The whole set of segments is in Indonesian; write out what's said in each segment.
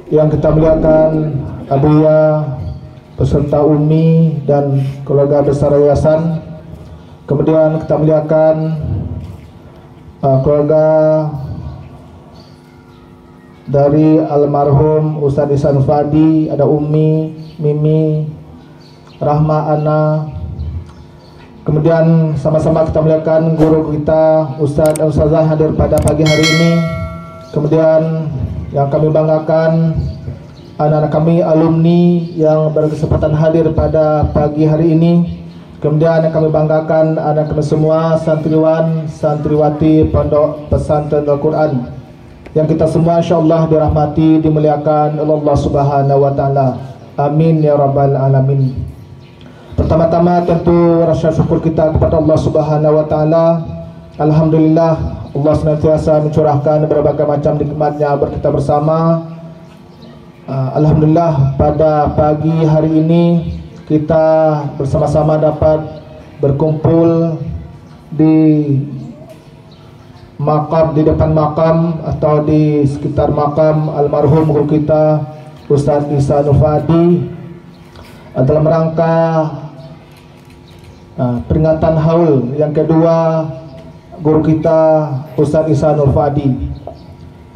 yang kita muliakan Abuya beserta Umi dan keluarga besar yayasan. Kemudian kita muliakan keluarga dari almarhum Ustadz Ihsan Fadi, ada Umi, Mimi, Rahma, Ana. Kemudian sama-sama kita muliakan guru kita Ustadz dan Ustazah hadir pada pagi hari ini. Kemudian yang kami banggakan anak-anak kami alumni yang berkesempatan hadir pada pagi hari ini. Kemudian yang kami banggakan anak kami semua santriwan, santriwati Pondok Pesantren Al-Quran yang kita semua insyaallah dirahmati, dimuliakan oleh Allah Subhanahu wa taala. Amin ya rabbal alamin. Pertama-tama tentu rasa syukur kita kepada Allah Subhanahu wa taala. Alhamdulillah Allah senantiasa mencurahkan berbagai macam nikmat-Nya buat kita bersama. Alhamdulillah pada pagi hari ini kita bersama-sama dapat berkumpul di makam, di depan makam atau di sekitar makam almarhum guru kita Ustadz Ihsan Fadi dalam rangka peringatan haul yang kedua guru kita Ustadz Ihsan Fadi.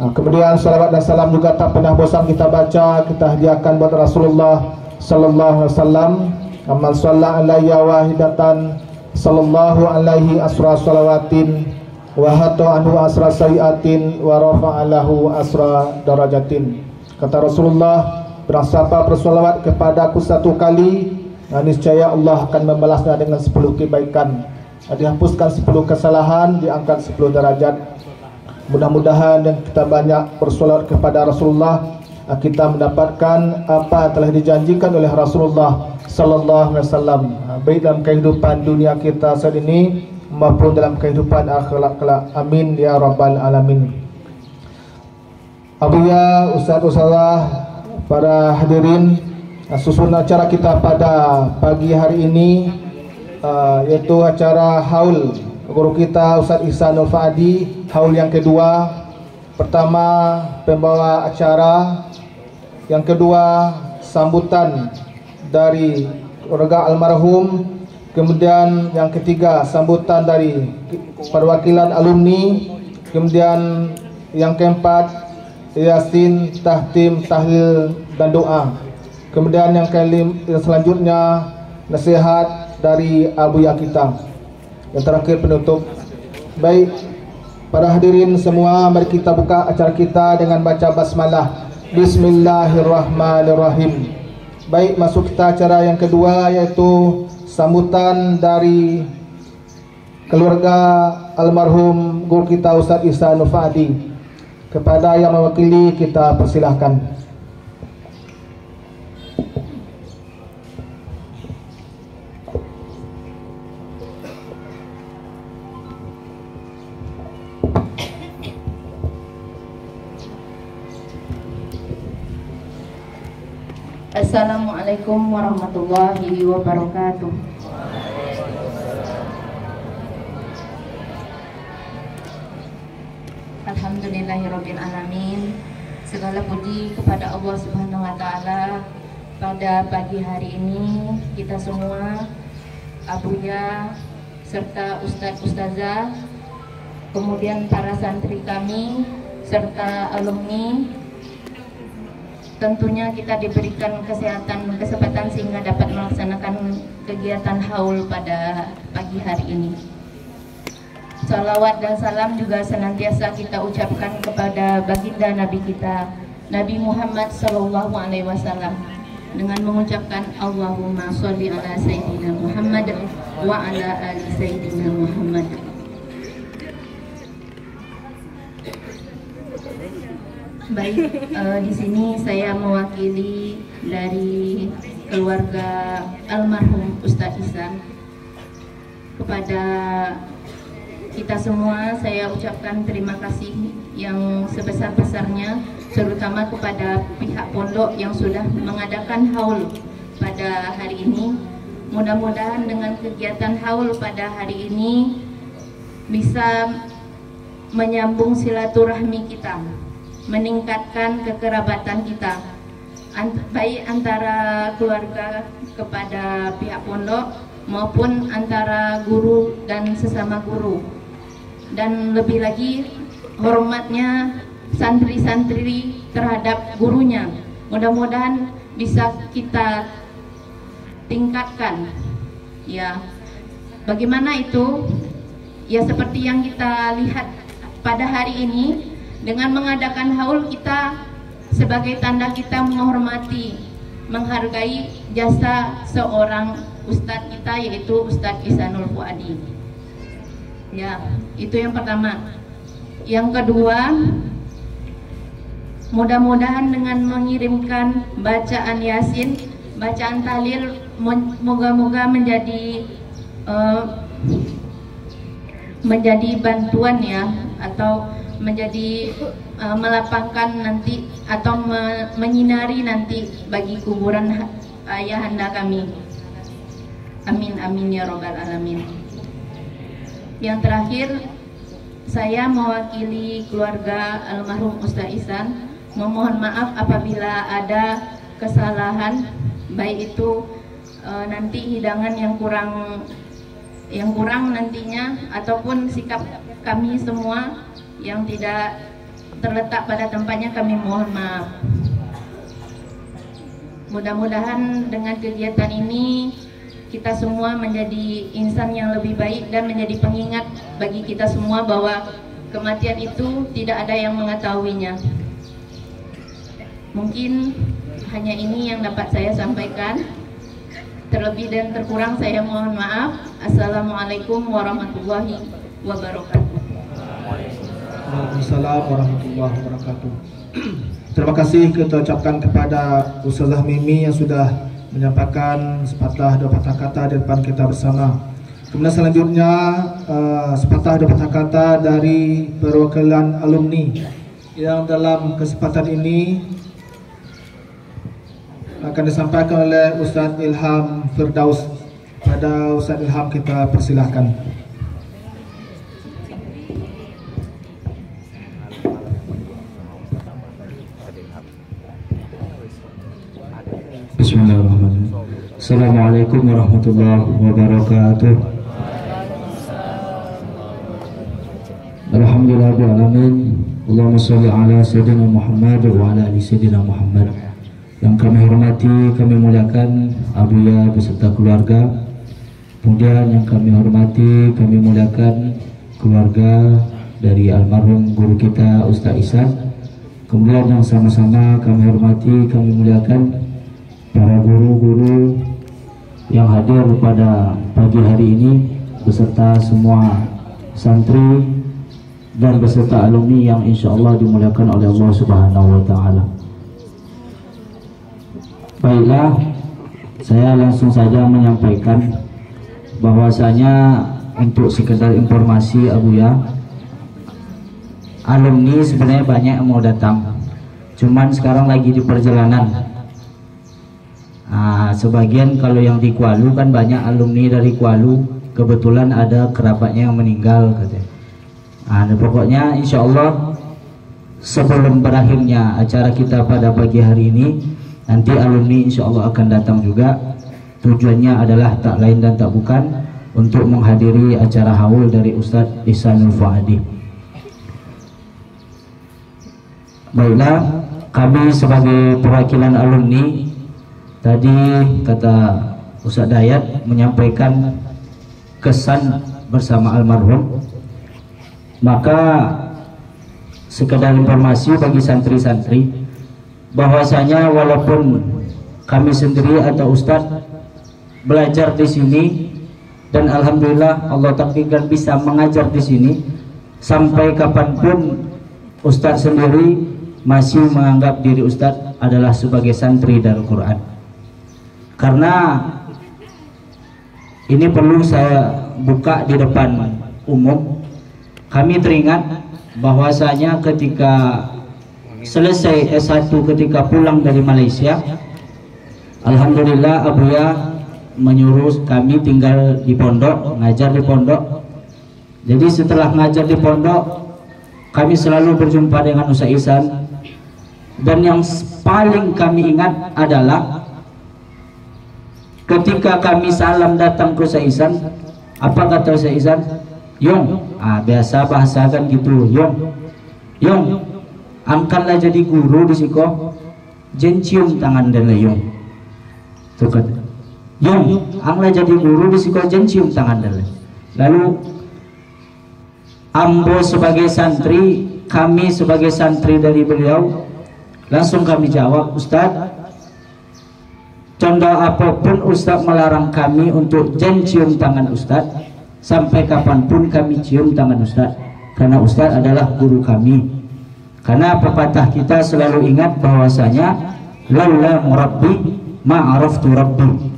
Kemudian salawat dan salam juga tak pernah bosan kita baca, kita hadiahkan buat Rasulullah sallallahu alaihi wasallam. Aman shalla alayya wahidatan sallallahu alaihi asra salawatin wa hatta anhu asra sayiatin wa rafa'alahu asra darajatin. Kata Rasulullah, bersiapa bersolawat kepadaku satu kali, niscaya Allah akan membalasnya dengan 10 kebaikan, dihapuskan 10 kesalahan, diangkat 10 derajat. Mudah-mudahan yang kita banyak bersolawat kepada Rasulullah, kita mendapatkan apa yang telah dijanjikan oleh Rasulullah sallallahu alaihi wasallam, baik dalam kehidupan dunia kita saat ini maupun dalam kehidupan akhirat kelak. Amin ya rabbal alamin. Abuya, Ustaz-Ustazah, para hadirin, susunan acara kita pada pagi hari ini yaitu acara haul guru kita Ustadz Ihsan Fadi, haul yang kedua. Pertama pembawa acara, yang kedua sambutan dari keluarga almarhum, kemudian yang ketiga sambutan dari perwakilan alumni, kemudian yang keempat yasin, tahtim, tahlil dan doa. Kemudian yang selanjutnya nasihat dari abuya kita. Yang terakhir penutup. Baik, para hadirin semua, mari kita buka acara kita dengan baca basmalah. Bismillahirrahmanirrahim. Baik, masuk kita acara yang kedua, yaitu sambutan dari keluarga almarhum guru kita Ustadz Ihsan Fadi. Kepada yang mewakili kita persilahkan. Assalamualaikum warahmatullahi wabarakatuh. Alhamdulillahirabbil alamin. Segala puji kepada Allah Subhanahu wa taala. Pada pagi hari ini kita semua, abuya serta ustadz ustazah, kemudian para santri kami serta alumni, tentunya kita diberikan kesempatan sehingga dapat melaksanakan kegiatan haul pada pagi hari ini. Salawat dan salam juga senantiasa kita ucapkan kepada baginda Nabi kita, Nabi Muhammad Sallallahu Alaihi Wasallam, dengan mengucapkan Allahumma sholli ala Sayyidina Muhammad wa ala ali Sayyidina Muhammad. Baik, di sini saya mewakili dari keluarga almarhum Ustadz Ihsan. Kepada kita semua saya ucapkan terima kasih yang sebesar-besarnya, terutama kepada pihak pondok yang sudah mengadakan haul pada hari ini. Mudah-mudahan dengan kegiatan haul pada hari ini bisa menyambung silaturahmi kita, meningkatkan kekerabatan kita, baik antara keluarga kepada pihak pondok maupun antara guru dan sesama guru, dan lebih lagi hormatnya santri-santri terhadap gurunya. Mudah-mudahan bisa kita tingkatkan. Ya, bagaimana itu? Ya, seperti yang kita lihat pada hari ini, dengan mengadakan haul kita sebagai tanda kita menghormati, menghargai jasa seorang ustadz kita, yaitu Ustadz Ihsanul Fuadi. Ya, itu yang pertama. Yang kedua, mudah-mudahan dengan mengirimkan bacaan Yasin, bacaan tahlil, moga-moga menjadi bantuan ya, atau menjadi melapangkan nanti atau menyinari nanti bagi kuburan ayahanda kami. Amin amin ya robbal alamin. Yang terakhir, saya mewakili keluarga almarhum Ustadz Ihsan memohon maaf apabila ada kesalahan, baik itu nanti hidangan yang kurang nantinya, ataupun sikap kami semua yang tidak terletak pada tempatnya, kami mohon maaf. Mudah-mudahan dengan kegiatan ini kita semua menjadi insan yang lebih baik dan menjadi pengingat bagi kita semua bahwa kematian itu tidak ada yang mengetahuinya. Mungkin hanya ini yang dapat saya sampaikan. Terlebih dan terkurang saya mohon maaf. Assalamualaikum warahmatullahi wabarakatuh. Waalaikumsalam warahmatullahi wabarakatuh. Terima kasih kita ucapkan kepada Ustazah Mimi yang sudah menyampaikan sepatah dua patah kata di depan kita bersama. Kemudian selanjutnya sepatah dua patah kata dari perwakilan alumni yang dalam kesempatan ini akan disampaikan oleh Ustaz Ilham Firdaus. Pada Ustaz Ilham kita persilahkan. Bismillahirrahmanirrahim. Assalamualaikum warahmatullahi wabarakatuh. Alhamdulillahirrahmanirrahim. Allahumma sholli ala sayyidina Muhammad wa ala ali sayyidina Muhammad. Yang kami hormati, kami muliakan Abuya beserta keluarga. Kemudian yang kami hormati, kami muliakan keluarga dari almarhum guru kita Ustadz Ihsan. Kemudian yang sama-sama kami hormati, kami muliakan para guru-guru yang hadir pada pagi hari ini beserta semua santri dan beserta alumni yang insya Allah dimuliakan oleh Allah Subhanahu wa Ta'ala. Baiklah, saya langsung saja menyampaikan bahwasanya untuk sekedar informasi Abuya, alumni sebenarnya banyak yang mau datang, cuman sekarang lagi di perjalanan. Sebagian kalau yang di Kualu kan banyak alumni dari Kualu, kebetulan ada kerabatnya yang meninggal katanya. Pokoknya insya Allah sebelum berakhirnya acara kita pada pagi hari ini, nanti alumni insya Allah akan datang juga. Tujuannya adalah tak lain dan tak bukan untuk menghadiri acara haul dari Ustadz Ihsanul Fuadi. Baiklah, kami sebagai perwakilan alumni, tadi kata Ustadz Dayat menyampaikan kesan bersama almarhum. Maka sekedar informasi bagi santri-santri bahwasanya walaupun kami sendiri atau Ustadz belajar di sini dan alhamdulillah Allah takdirkan bisa mengajar di sini, sampai kapanpun Ustadz sendiri masih menganggap diri Ustadz adalah sebagai santri Darul Quran. Karena ini perlu saya buka di depan umum. Kami teringat bahwasanya ketika selesai S1, ketika pulang dari Malaysia, alhamdulillah Abuya menyuruh kami tinggal di pondok, ngajar di pondok. Jadi setelah ngajar di pondok, kami selalu berjumpa dengan Ustadz Ihsan Dan yang paling kami ingat adalah ketika kami salam datang ke Ustaz Ihsan, apa kata Ustaz Ihsan? Yong, biasa bahasakan gitu, Yong, angkatlah jadi guru di siko, jen cium tangan dan Yong. Tuh kan, Yong, angkatlah jadi guru di siko, jen cium tangan dan. Lalu ambo sebagai santri, kami sebagai santri dari beliau, langsung kami jawab, Ustaz, contoh apapun Ustaz melarang kami untuk jen cium tangan Ustaz, sampai kapanpun kami cium tangan Ustaz, karena Ustaz adalah guru kami. Karena pepatah kita selalu ingat bahwasanya laula murabbi ma'araftu rabbi.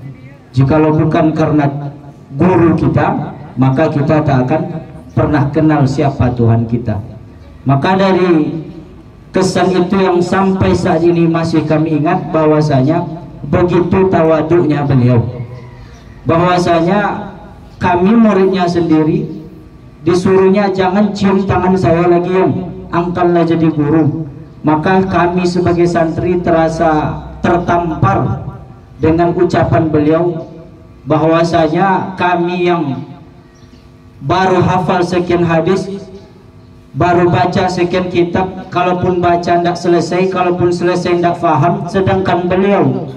Jikalau bukan karena guru kita, maka kita tak akan pernah kenal siapa Tuhan kita. Maka dari kesan itu yang sampai saat ini masih kami ingat, bahwasanya begitu tawaduknya beliau, bahwasanya kami muridnya sendiri disuruhnya jangan cium tangan saya lagi, yang angkatlah jadi guru. Maka kami sebagai santri terasa tertampar dengan ucapan beliau, bahwasanya kami yang baru hafal sekian hadis, baru baca sekian kitab, kalaupun baca tidak selesai, kalaupun selesai tidak faham, sedangkan beliau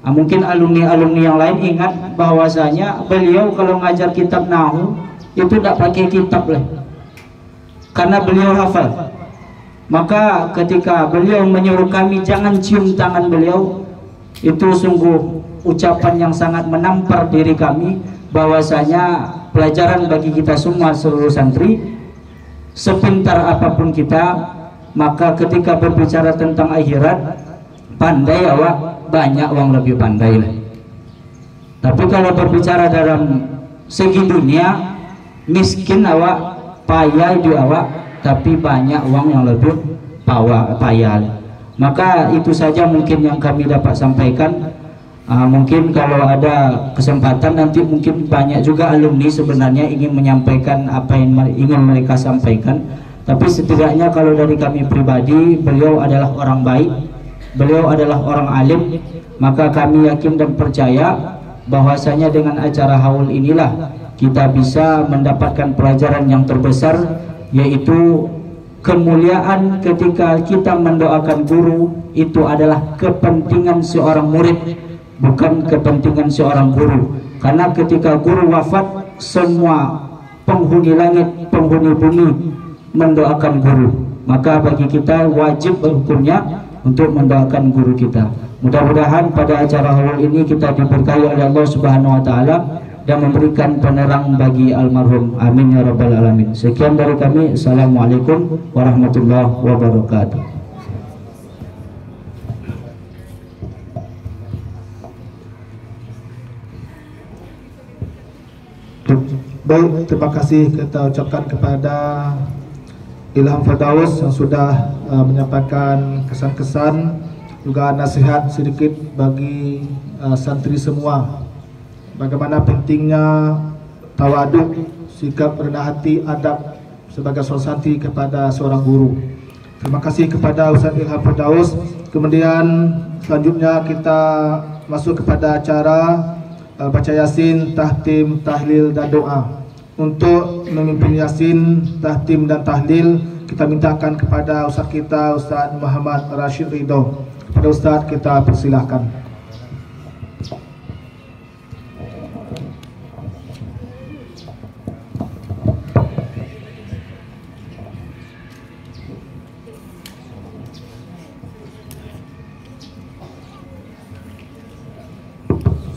mungkin alumni-alumni yang lain ingat bahwasanya beliau kalau ngajar kitab nahu itu tidak pakai kitab lah, karena beliau hafal. Maka ketika beliau menyuruh kami jangan cium tangan beliau, itu sungguh ucapan yang sangat menampar diri kami, bahwasanya pelajaran bagi kita semua seluruh santri, sepintar apapun kita, maka ketika berbicara tentang akhirat, pandai awak, banyak orang lebih pandai lah. Tapi kalau berbicara dalam segi dunia, miskin awak, payah di awak, tapi banyak uang yang lebih payah. Maka itu saja mungkin yang kami dapat sampaikan. Mungkin kalau ada kesempatan nanti mungkin banyak juga alumni sebenarnya ingin menyampaikan apa yang ingin mereka sampaikan. Tapi setidaknya kalau dari kami pribadi, beliau adalah orang baik, beliau adalah orang alim. Maka kami yakin dan percaya bahwasanya dengan acara haul inilah kita bisa mendapatkan pelajaran yang terbesar, yaitu kemuliaan ketika kita mendoakan guru itu adalah kepentingan seorang murid, bukan kepentingan seorang guru. Karena ketika guru wafat, semua penghuni langit, penghuni bumi mendoakan guru. Maka bagi kita wajib hukumnya untuk mendoakan guru kita. Mudah-mudahan pada acara haul ini kita diberkahi oleh Allah Subhanahu wa taala dan memberikan penerang bagi almarhum. Amin ya rabbal alamin. Sekian dari kami. Assalamualaikum warahmatullahi wabarakatuh. Baik, terima kasih kita ucapkan kepada Ilham Firdaus yang sudah menyampaikan kesan-kesan juga nasihat sedikit bagi santri semua, bagaimana pentingnya tawaduk, sikap rendah hati, adab sebagai seorang santri kepada seorang guru. Terima kasih kepada Ustaz Ilham Firdaus. Kemudian selanjutnya kita masuk kepada acara baca yasin, tahtim, tahlil dan doa. Untuk memimpin yasin, tahtim dan tahlil kita mintakan kepada Ustaz kita, Ustaz Muhammad Rashid Ridho. Kepada Ustaz kita persilahkan.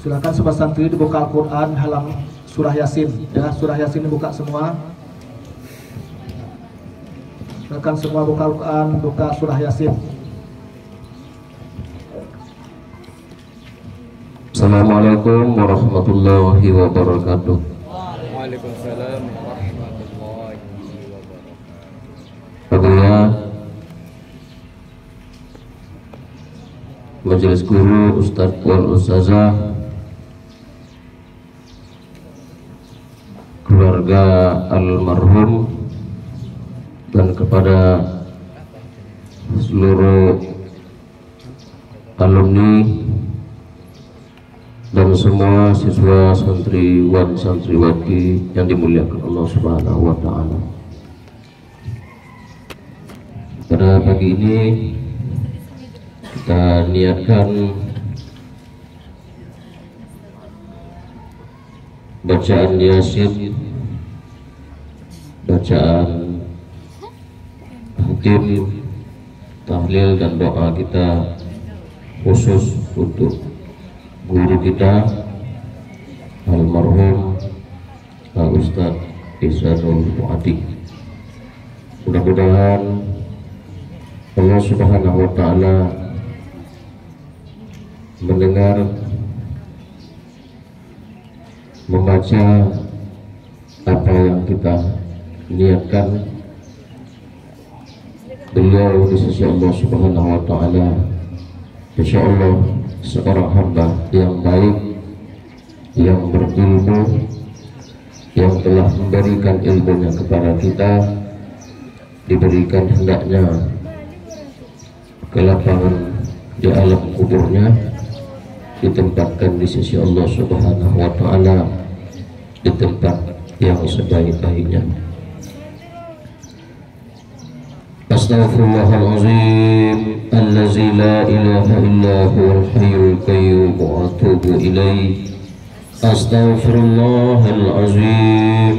Silakan sobat santri dibuka Al-Quran halaman surah Yasin, ya, surah Yasin dibuka semua. Silakan semua buka Al-Quran, buka surah Yasin. Assalamualaikum warahmatullahi wabarakatuh. Waalaikumsalam warahmatullahi wabarakatuh. Hadirin majelis guru, Ustadz wal Ustazah, keluarga almarhum, dan kepada seluruh alumni dan semua siswa santriwan santriwati yang dimuliakan Allah Subhanahu wa taala. Pada pagi ini kita niatkan bacaan Yasin, bacaan hakim, tahlil dan doa kita khusus untuk guru kita almarhum Pak Ustadz Ihsanul Fuadi. Mudah-mudahan Allah Subhanahu wa taala mendengar, membaca apa yang kita niatkan. Beliau di sisi Allah Subhanahu wa taala insyaallah seorang hamba yang baik, yang berilmu, yang telah memberikan ilmunya kepada kita, diberikan hendaknya kelapangan di alam kuburnya, ditempatkan di sisi Allah Subhanahu wa taala di tempat yang sebaik-baiknya. Astaghfirullahalazim allazi la ilaha illa huwal hayyul qayyum wa atubu ilaih. Astaghfirullahalazim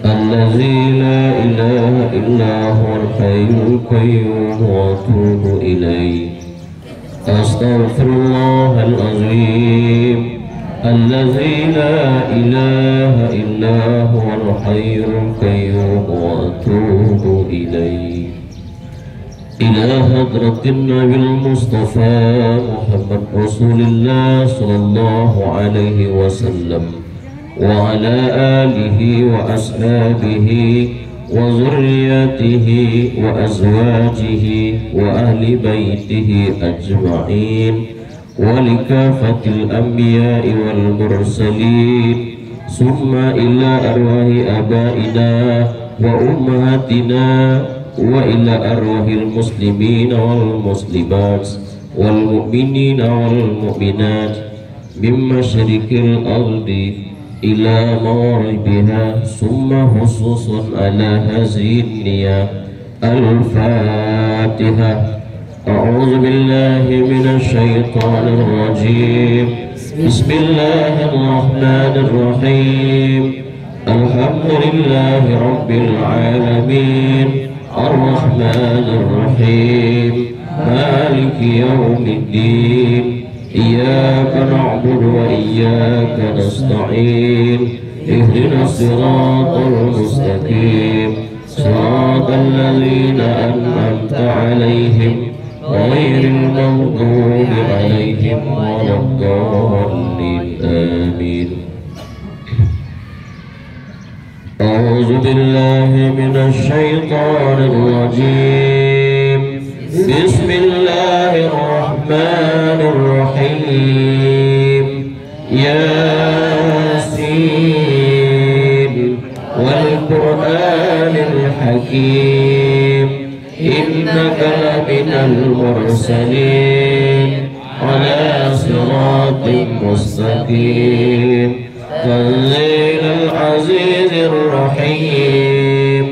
allazi la ilaha illa huwal hayyul qayyum wa atubu ilaih. Astaghfirullahalazim allazi la ilaha illa huwal hayyul qayyum wa atubu ilaih. إلى حضرة النبي المصطفى محمد رسول الله صلى الله عليه وسلم وعلى آله وأصحابه وذريته وأزواجه وأهل بيته أجمعين ولكافة الأنبياء والمرسلين ثم إلى أرواح آبائنا وأمهاتنا وإلى أرواح المسلمين والمسلمات والمؤمنين والمؤمنات من مشرق الأرض إلى مغربها ثم خصوصا على هذه النية. الفاتحة. أعوذ بالله من الشيطان الرجيم. بسم الله الرحمن الرحيم. الحمد لله رب العالمين الرحمن الرحيم مالك يوم الدين إياك نعبد وإياك نستعين اهدنا الصراط المستقيم صراط الذين أنعمت عليهم غير المغضوب عليهم ولا الضالين آمين. أعوذ بالله من الشيطان الرجيم. بسم الله الرحمن الرحيم. ياسين والقرآن الحكيم إنك لمن المرسلين على صراط مستقيم تنزيل العزيز الرحيم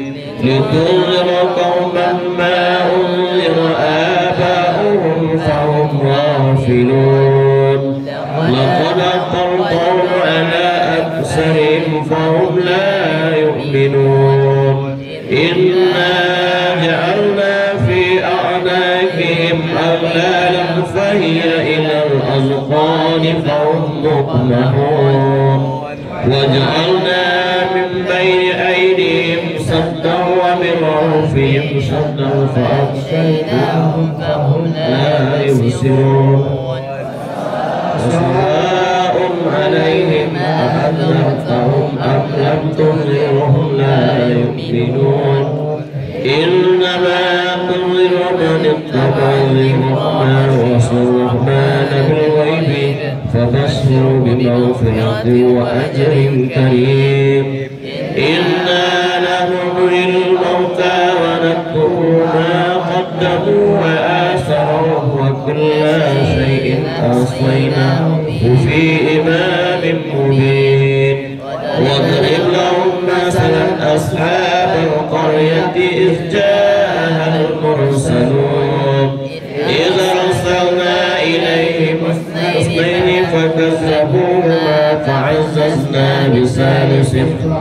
لتنذر قوما ما أنذر آباؤهم فهم غافلون لقد أطلعوا على أكثرهم فهم لا يؤمنون إنا جعلنا في أعناقهم أغلالا فهي إلى الأذقان فهم مقمحون وجعلنا من بين أيديهم سدا ومن خلفهم سدا فأغشيناهم فهم لا يبصرون سواء عليهم أأنذرتهم أم لم تنذرهم لا يؤمنون إنما تنذر من اتبع الرحمن وعصى الرحمن بالغيب فبشر بمغفرة وأجر كريم. إنا نحيي الموتى ونكتب ما قدموا وآثروا وكل شيء أصليناه في إمام مبين واضرب لهم مثلا أصحاب القرية إذ جاءها المرسلون إذ أرسلنا إليهم اثنين فكذبوهما فعززنا بثالث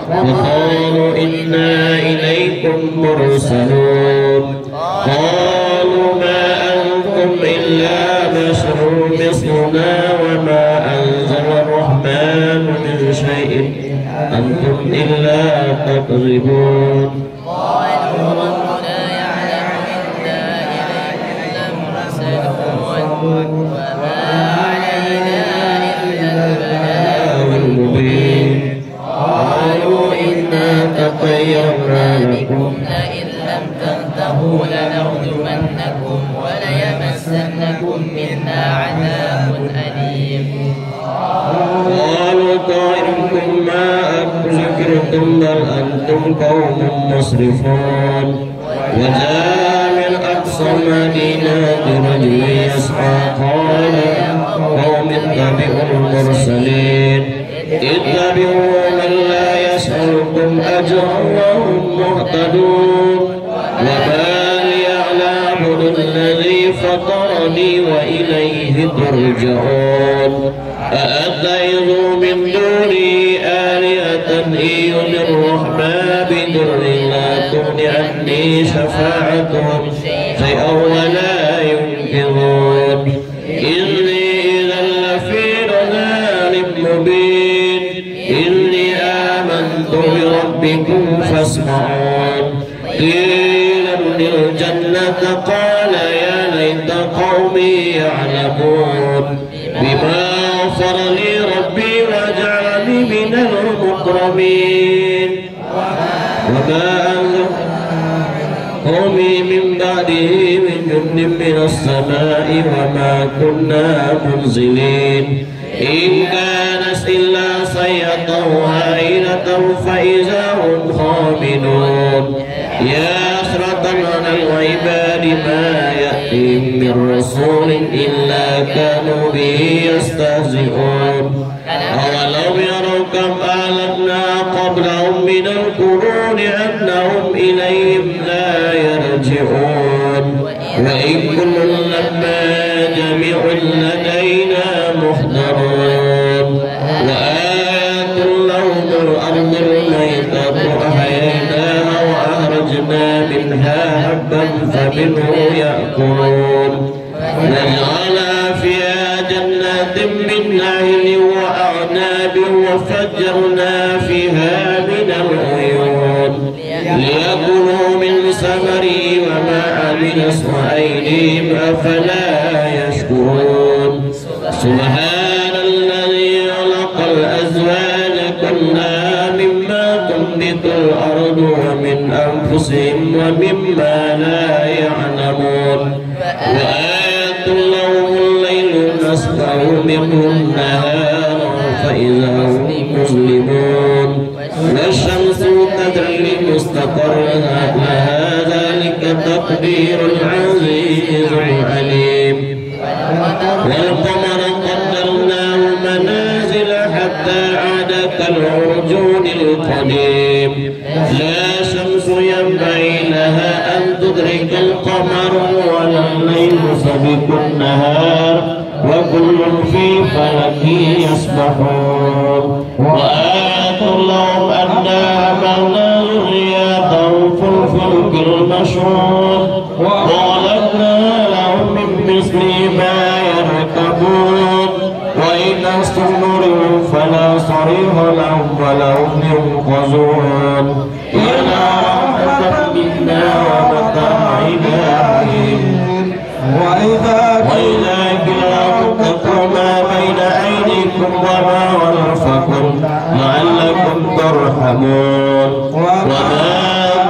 وقالوا إنا إليكم مرسلون قالوا ما أنتم إلا بشر مثلنا وما أنزل الرحمن من شيء أنتم إلا تكذبون قالوا ربنا يعلم إنا إليكم لمرسلون وما علينا إلا البلاغ المبين قالوا إنا تطيرنا بكم لئن لم تنتهوا لنرجمنكم وليمسنكم منا عذاب أليم قالوا طائركم ما ذكرتم بل أنتم قوم مسرفون وجاء من أقصى المدينة رجل يسعى قال قوم اتبعوا المرسلين اتبعوا من لا يسألكم أجرا وهم مهتدون وما لي أعبد الذي فطرني وإليه ترجعون أأتخذ من دوني آلهة إن يرد الرحمن بضر لا تغن عني شفاعتهم شيئا ولا ينقذون إني إذا لفي ضلال مبين إني آمنت بربكم فاسمعون قيل ادخل الجنة قال يا ليت قومي يعلمون بما غفر لي ربي وجعلني من المكرمين وما قومي من بعده من جند من السماء وما كنا منزلين إن كانت إلا صيحة واحدة فإذا هم خامدون يا حسرة على العباد ما يأتيهم من رسول إلا كانوا به يستهزئون أولم يروا كم أهلكنا قبلهم من القرون أنهم إليهم لا يرجعون وإن كل لما جميع لدينا محضرون وآيات لهم الأرض الميتة أحييناها وأخرجنا منها حبا فمنه يأكلون وجعلنا فيها جنات من نخيل وأعناب وفجرنا فيها من العيون ليأكلوا من ثمره وما عملت أيديهم أفلا يشكرون سبحان الذي خلق الأزواج كلها مما تنبت الأرض ومن أنفسهم ومما لا يعلمون وآية لهم الليل نسبح منه النهار فإذا هم مظلمون والشمس تجري لمستقر لها ذلك تقدير العزيز العليم والقمر قدرناه منازل حتى عاد كالعرجون القديم لا شمس ينبغي لها أن تدرك القمر ولا الليل سابق النهار وكل في فلك يسبحون وآية لهم أنا حملنا ذريتهم في الفلك المشحون وخلقنا لهم من مثله ما يركبون وإن استمروا فلا صريخ لهم ولا هم ينقذون إلا رحمة منا ومتاع إلههم وإذا كلامكم ما بين أيديكم وما خلفكم لعلكم ترحمون وما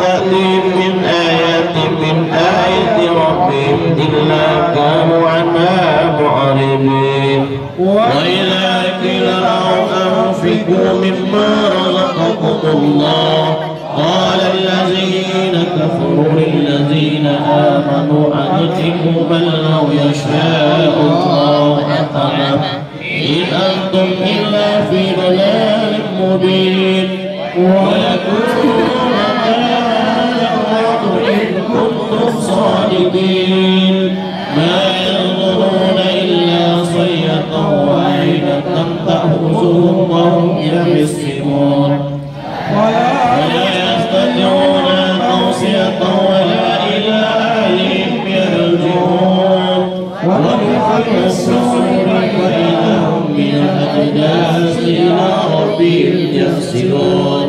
تأتيهم من آية من آية ربهم إلا كانوا عنها معرضين وإذا قيل لهم أنفقوا مما رزقكم الله قال الذين كفروا للذين آمنوا أنفقوا بل لو يشاء الله ويكونون هذا الوعد إن كنتم صادقين ما ينظرون إلا صيحة واحدة تأخذهم وهم يخصمون ولا يستطيعون توصية ولا إلى أهلهم يرجعون ونخلصهم فإذا هم من الأجداث إلى ربهم يحسنون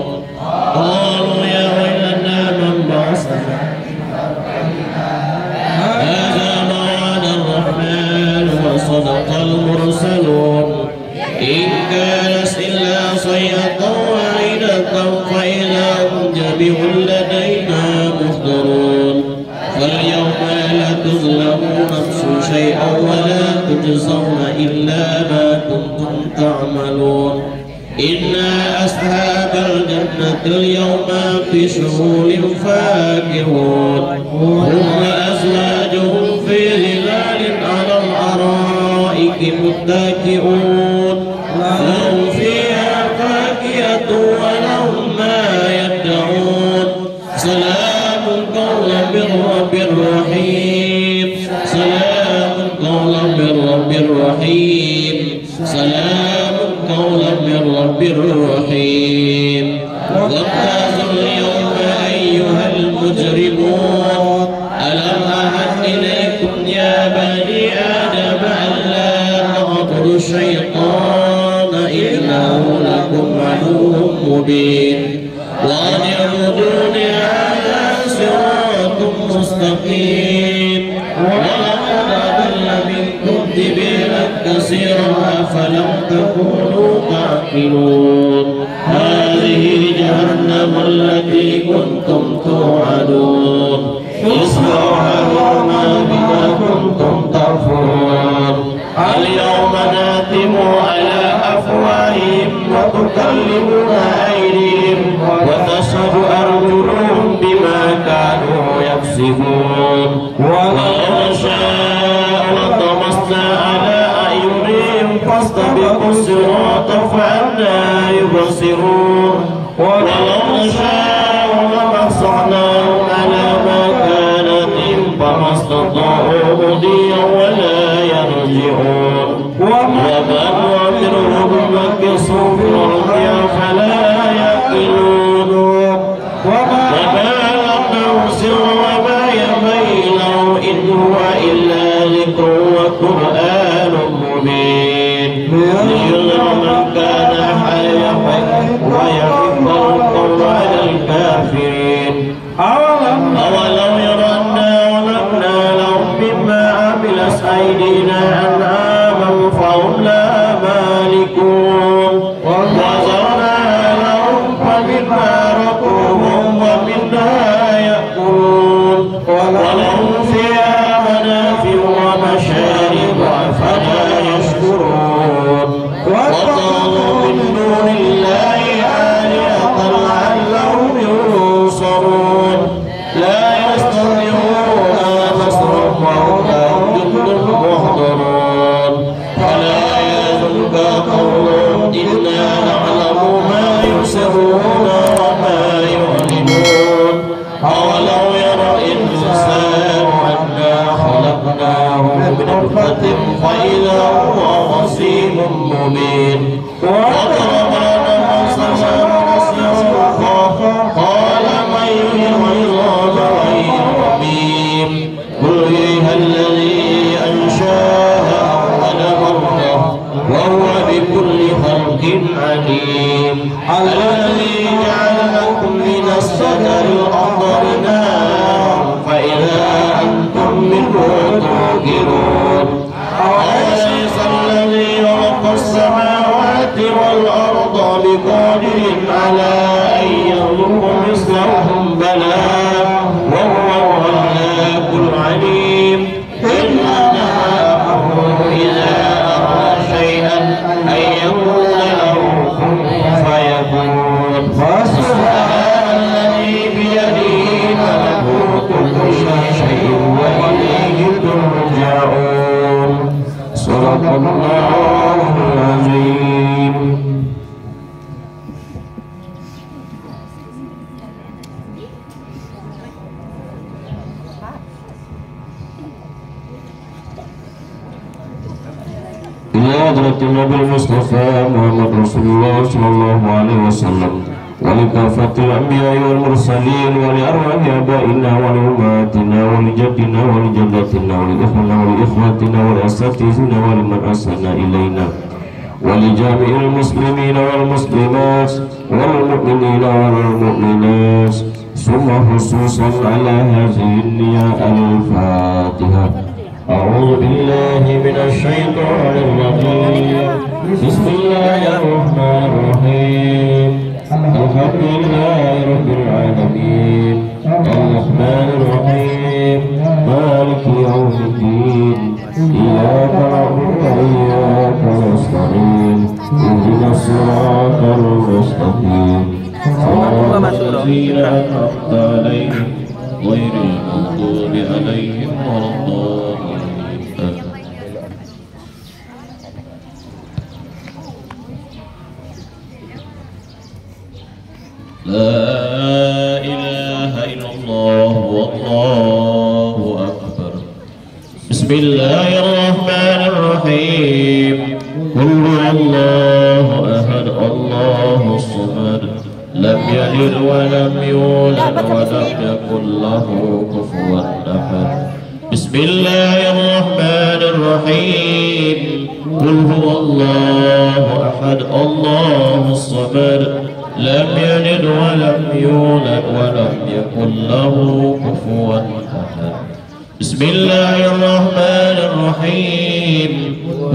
قالوا يا ويلنا من بعثنا هذا ما وعد الرحمن وصدق المرسلون إن كانت إلا صيحة واحدة فإذا هم جميع لدينا محضرون فاليوم لا تظلمون نفس شيئا ولا تجزون إلا ما كنتم تعملون إنا أصحاب الجنة اليوم في شغل فاكهون هم وأزواجهم في ظلال على الأرائك متكئون لهم فيها فاكهة ولهم ما يدعون سلام قولا من رب رحيم سلام قولا من رب رحيم سلام قولا من رب رحيم وامتازوا اليوم أيها المجرمون ألم أعهد إليكم يا بني آدم ألا تعبدوا الشيطان إنه لكم عدو مبين وأن اعبدوني هذا صراط مستقيم ولقد أضل منكم جبلا كثيرا أفلم تكونوا تعقلون هذه جهنم التي كنتم توعدون اصلوها بما كنتم تكفرون اليوم نختم على أفواههم وتكلمنا أيديهم وتشهد أرجلهم بما كانوا يكسبون ولو نشاء لطمسنا على أعينهم فاستبقوا الصراط فأنى يبصرون ولو نشاء لمسخناهم على مكانتهم فما استطاعوا مضيا ولا يرجعون ومن نعمرهم نكسه في الأرض فلا يعقلون وما لم نرسل وما ينبغي له إن هو إلا ذكر وقرآن مبين لينذر من كان حيا ويحق القول على الكافرين أولم يرى أنا خلقنا لهم مما عملت أيدينا أنعاما فهم لها مالكون وزرنا لهم فمنها ركوبهم ومنها يأكلون ولهم فيها منافع ومشارب أفلا يشكرون وقالوا من دون الله آلهة لعلهم ينصرون لا يستطيعون نصرهم وهم جند محضرون فلا يحزنك قولهم إنا نعلم ما يسرون وما يعلنون أولو يرى الإنسان أنا خلقناه من نطفة فإذا هو خصيم مبين وضرب لنا مثلا قال من يحيي العظام وهي رميم قل يحييها الذي أنشاها أول مرة وهو بكل خلق عليم الذي جعل لكم من الشجر الأخضر نارا فإذا أنتم منه توقدون أوليس الذي خلق السماوات والأرض بقادر على أن يخلق مثلهم بلى وهو الخلاق العليم إنما أمره إذا أراد شيئا أن يقول له كن فيكون سبحان الذي بيده ملكوت كل شيء وإليه ترجعون صدق الله العظيم. ولحضرة النبي المصطفى محمد رسول الله صلى الله عليه وسلم ولكافة الأنبياء والمرسلين ولأرواح آبائنا ولأمهاتنا ولجدنا ولجداتنا ولإخواننا ولإخواتنا ولأساتذتنا ولمن أحسن إلينا ولجميع المسلمين والمسلمات والمؤمنين والمؤمنات ثم خصوصا على هذه النية الفاتحة. أعوذ بالله من الشيطان الرجيم. بسم الله الرحمن الرحيم. الحمد لله رب العالمين الرحمن الرحيم مالك يوم الدين إياك نعبد وإياك نستعين اهدنا الصراط المستقيم صراط الذين أنعمت عليهم غير المغضوب عليهم ولا الضالين. لا إله إلا الله والله أكبر. بسم الله الرحمن الرحيم. قل هو الله أحد الله الصمد لم يلد ولم يولد ولم يكن له كفوا أحد. بسم الله الرحمن الرحيم. قل هو الله أحد الله الصمد لم يلد ولم يولد ولم يكن له كفوا أحد. بسم الله الرحمن الرحيم.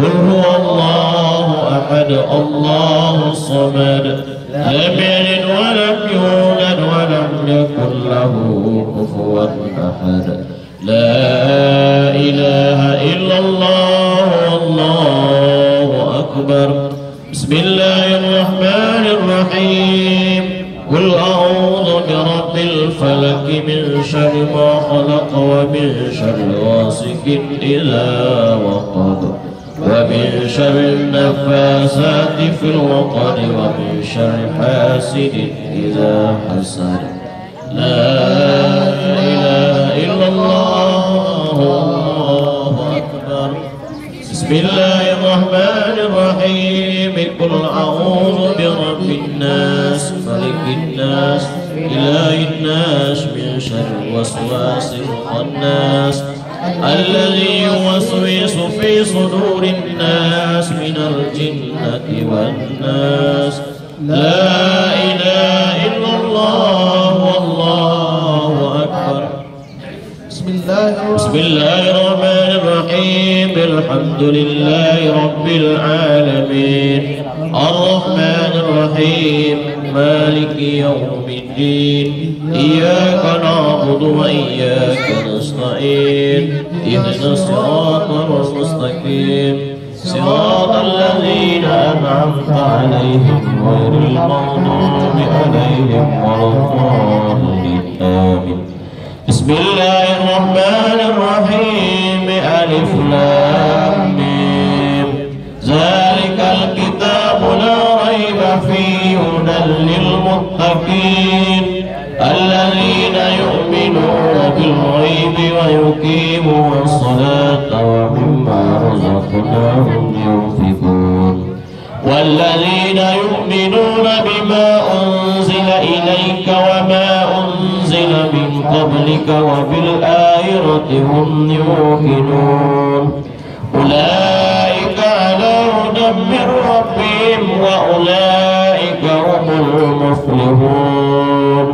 قل هو الله أحد الله الصمد لم يلد ولم يولد ولم يكن له كفوا أحد. لا إله إلا الله والله أكبر. بسم الله الرحمن الرحيم. قل أعوذ برب الفلق من شر ما خلق ومن شر غاسق إذا وقب ومن شر النفاثات في العقد ومن شر حاسد إذا حسد. لا إله إلا الله والله أكبر. بسم الله الرحمن الرحيم. قل أعوذ برب الناس ملك الناس إله الناس من شر الوسواس الخناس الذي يوسوس في صدور الناس من الجنة والناس. لا إله إلا الله والله أكبر. بسم الله الرحمن الرحيم. الحمد لله رب العالمين الرحمن الرحيم مالك يوم الدين إياك نعبد وإياك نستعين اهدنا الصراط المستقيم صراط الذين أنعمت عليهم غير المغضوب عليهم ولا الضالين. آمين. بسم الله الرحمن الرحيم. ألف لام ميم. ذلك الكتاب لا ريب فيه هدى للمتقين الذين يؤمنون بالغيب ويقيمون الصلاة ومما رزقناهم ينفقون والذين يؤمنون بما أنزل إليك وما أنزل من قبلك وبالآخرة هم يوقنون أولئك على هدى من ربهم وأولئك هم المفلحون.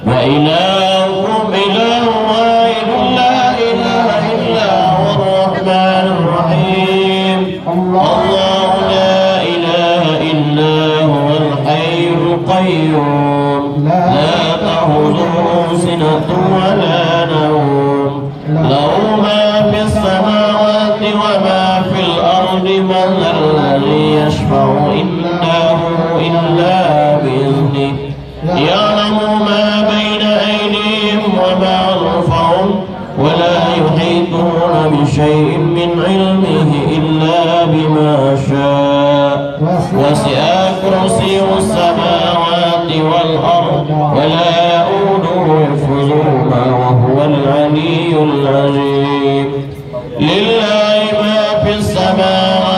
وإلهكم إله واحد لا إله إلا هو الرحمن الرحيم. الله لا إله إلا هو الحي القيوم لا تأخذه سنة ولا نوم له ما في السماوات وما في الأرض من ذا الذي يشفع عنده إلا بإذنه يعلم ما بين أيديهم وما خلفهم ولا يحيطون بشيء من علمه إلا بما شاء وسع كرسيه السماوات والأرض ولا يؤوده حفظهما وهو العلي العظيم. لله ما في السماوات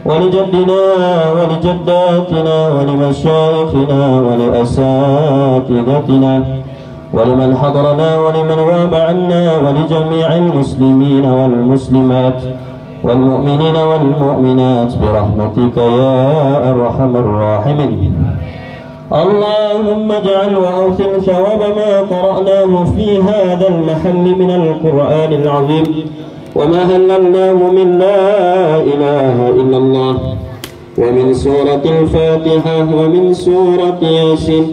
ولجدنا ولجداتنا ولمشايخنا ولأساتذتنا ولمن حضرنا ولمن غاب عنا ولجميع المسلمين والمسلمات والمؤمنين والمؤمنات برحمتك يا أرحم الراحمين. اللهم اجعل وأوثق ثواب ما قرأناه في هذا المحل من القرآن العظيم وما هللناه من لا إله إلا الله ومن سورة الفاتحة ومن سورة ياسين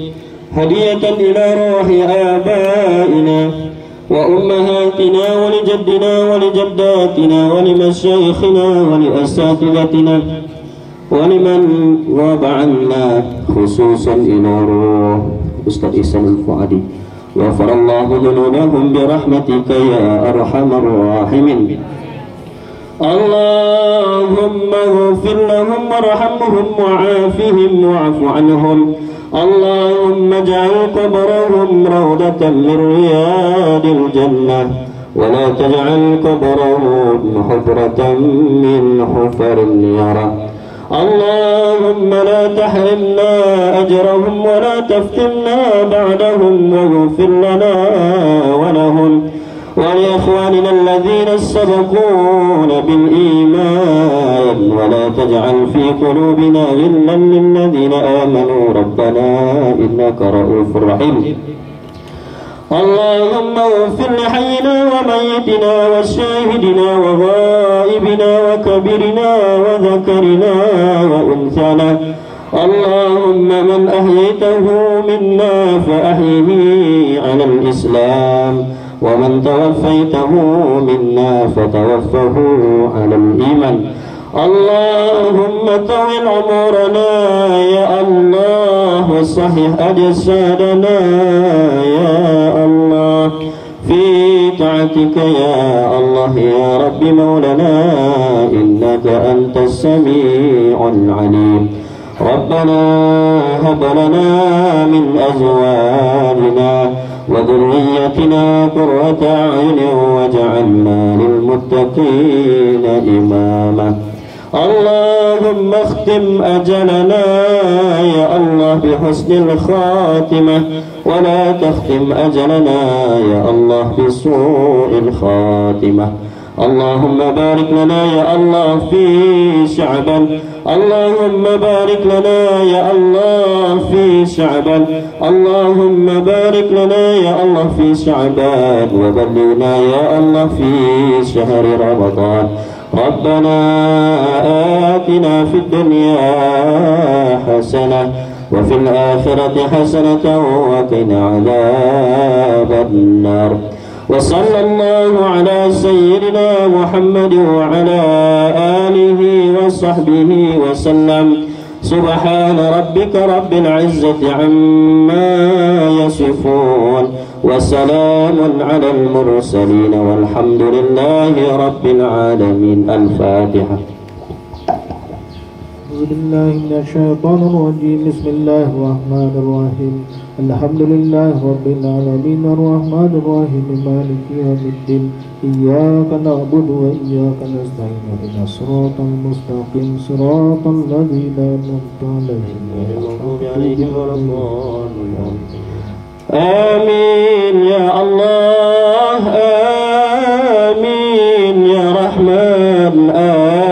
هدية إلى روح آبائنا وأمهاتنا ولجدنا ولجداتنا ولمشايخنا ولأساتذتنا ولمن غاب عنا خصوصا إلى روح أستاذ إحسان الفؤادي غفر الله ذنوبهم برحمتك يا أرحم الراحمين. اللهم اغفر لهم وارحمهم وعافهم واعف عنهم. اللهم اجعل قبرهم روضة من رياض الجنة ولا تجعل قبرهم حفرة من حفر النيرة. اللهم لا تحرمنا أجرهم ولا تفتنا بعدهم واغفر لنا ولهم ولإخواننا الذين سبقونا بالإيمان ولا تجعل في قلوبنا غلا للذين آمنوا ربنا إنك رؤوف رحيم. اللهم اغفر لحينا وميتنا وشاهدنا وغائبنا وكبرنا وذكرنا وأنثانا. اللهم من أحييته منا فأحيه على الإسلام ومن توفيته منا فتوفه على الإيمان. اللهم طول عمرنا يا الله وصحح أجسادنا يا الله في طاعتك يا الله يا رب مولانا إنك أنت السميع العليم. ربنا هب لنا من أزواجنا وذريتنا قرة أعين واجعلنا للمتقين إماما. اللهم اختم أجلنا يا الله بحسن الخاتمة ولا تختم أجلنا يا الله بسوء الخاتمة. اللهم بارك لنا يا الله في شعبان. اللهم بارك لنا يا الله في شعبان. اللهم بارك لنا يا الله في شعبان وبلغنا يا الله في شهر رمضان. ربنا آتنا في الدنيا حسنة وفي الآخرة حسنة وقنا عذاب النار. وصلى الله على سيدنا محمد وعلى آله وصحبه وسلم. سبحان ربك رب العزة عما يصفون وسلام على المرسلين والحمد لله رب العالمين. الفاتحة. أعوذ بالله من الشيطان الرجيم. بسم الله الرحمن الرحيم. الحمد لله رب العالمين الرحمن الرحيم مالك يوم الدين. إياك نعبد وإياك نستعين اهدنا الصراط المستقيم صراط الذين أنعمت عليهم غير المغضوب عليهم ولا الضالين. آمين يا الله آمين يا رحمن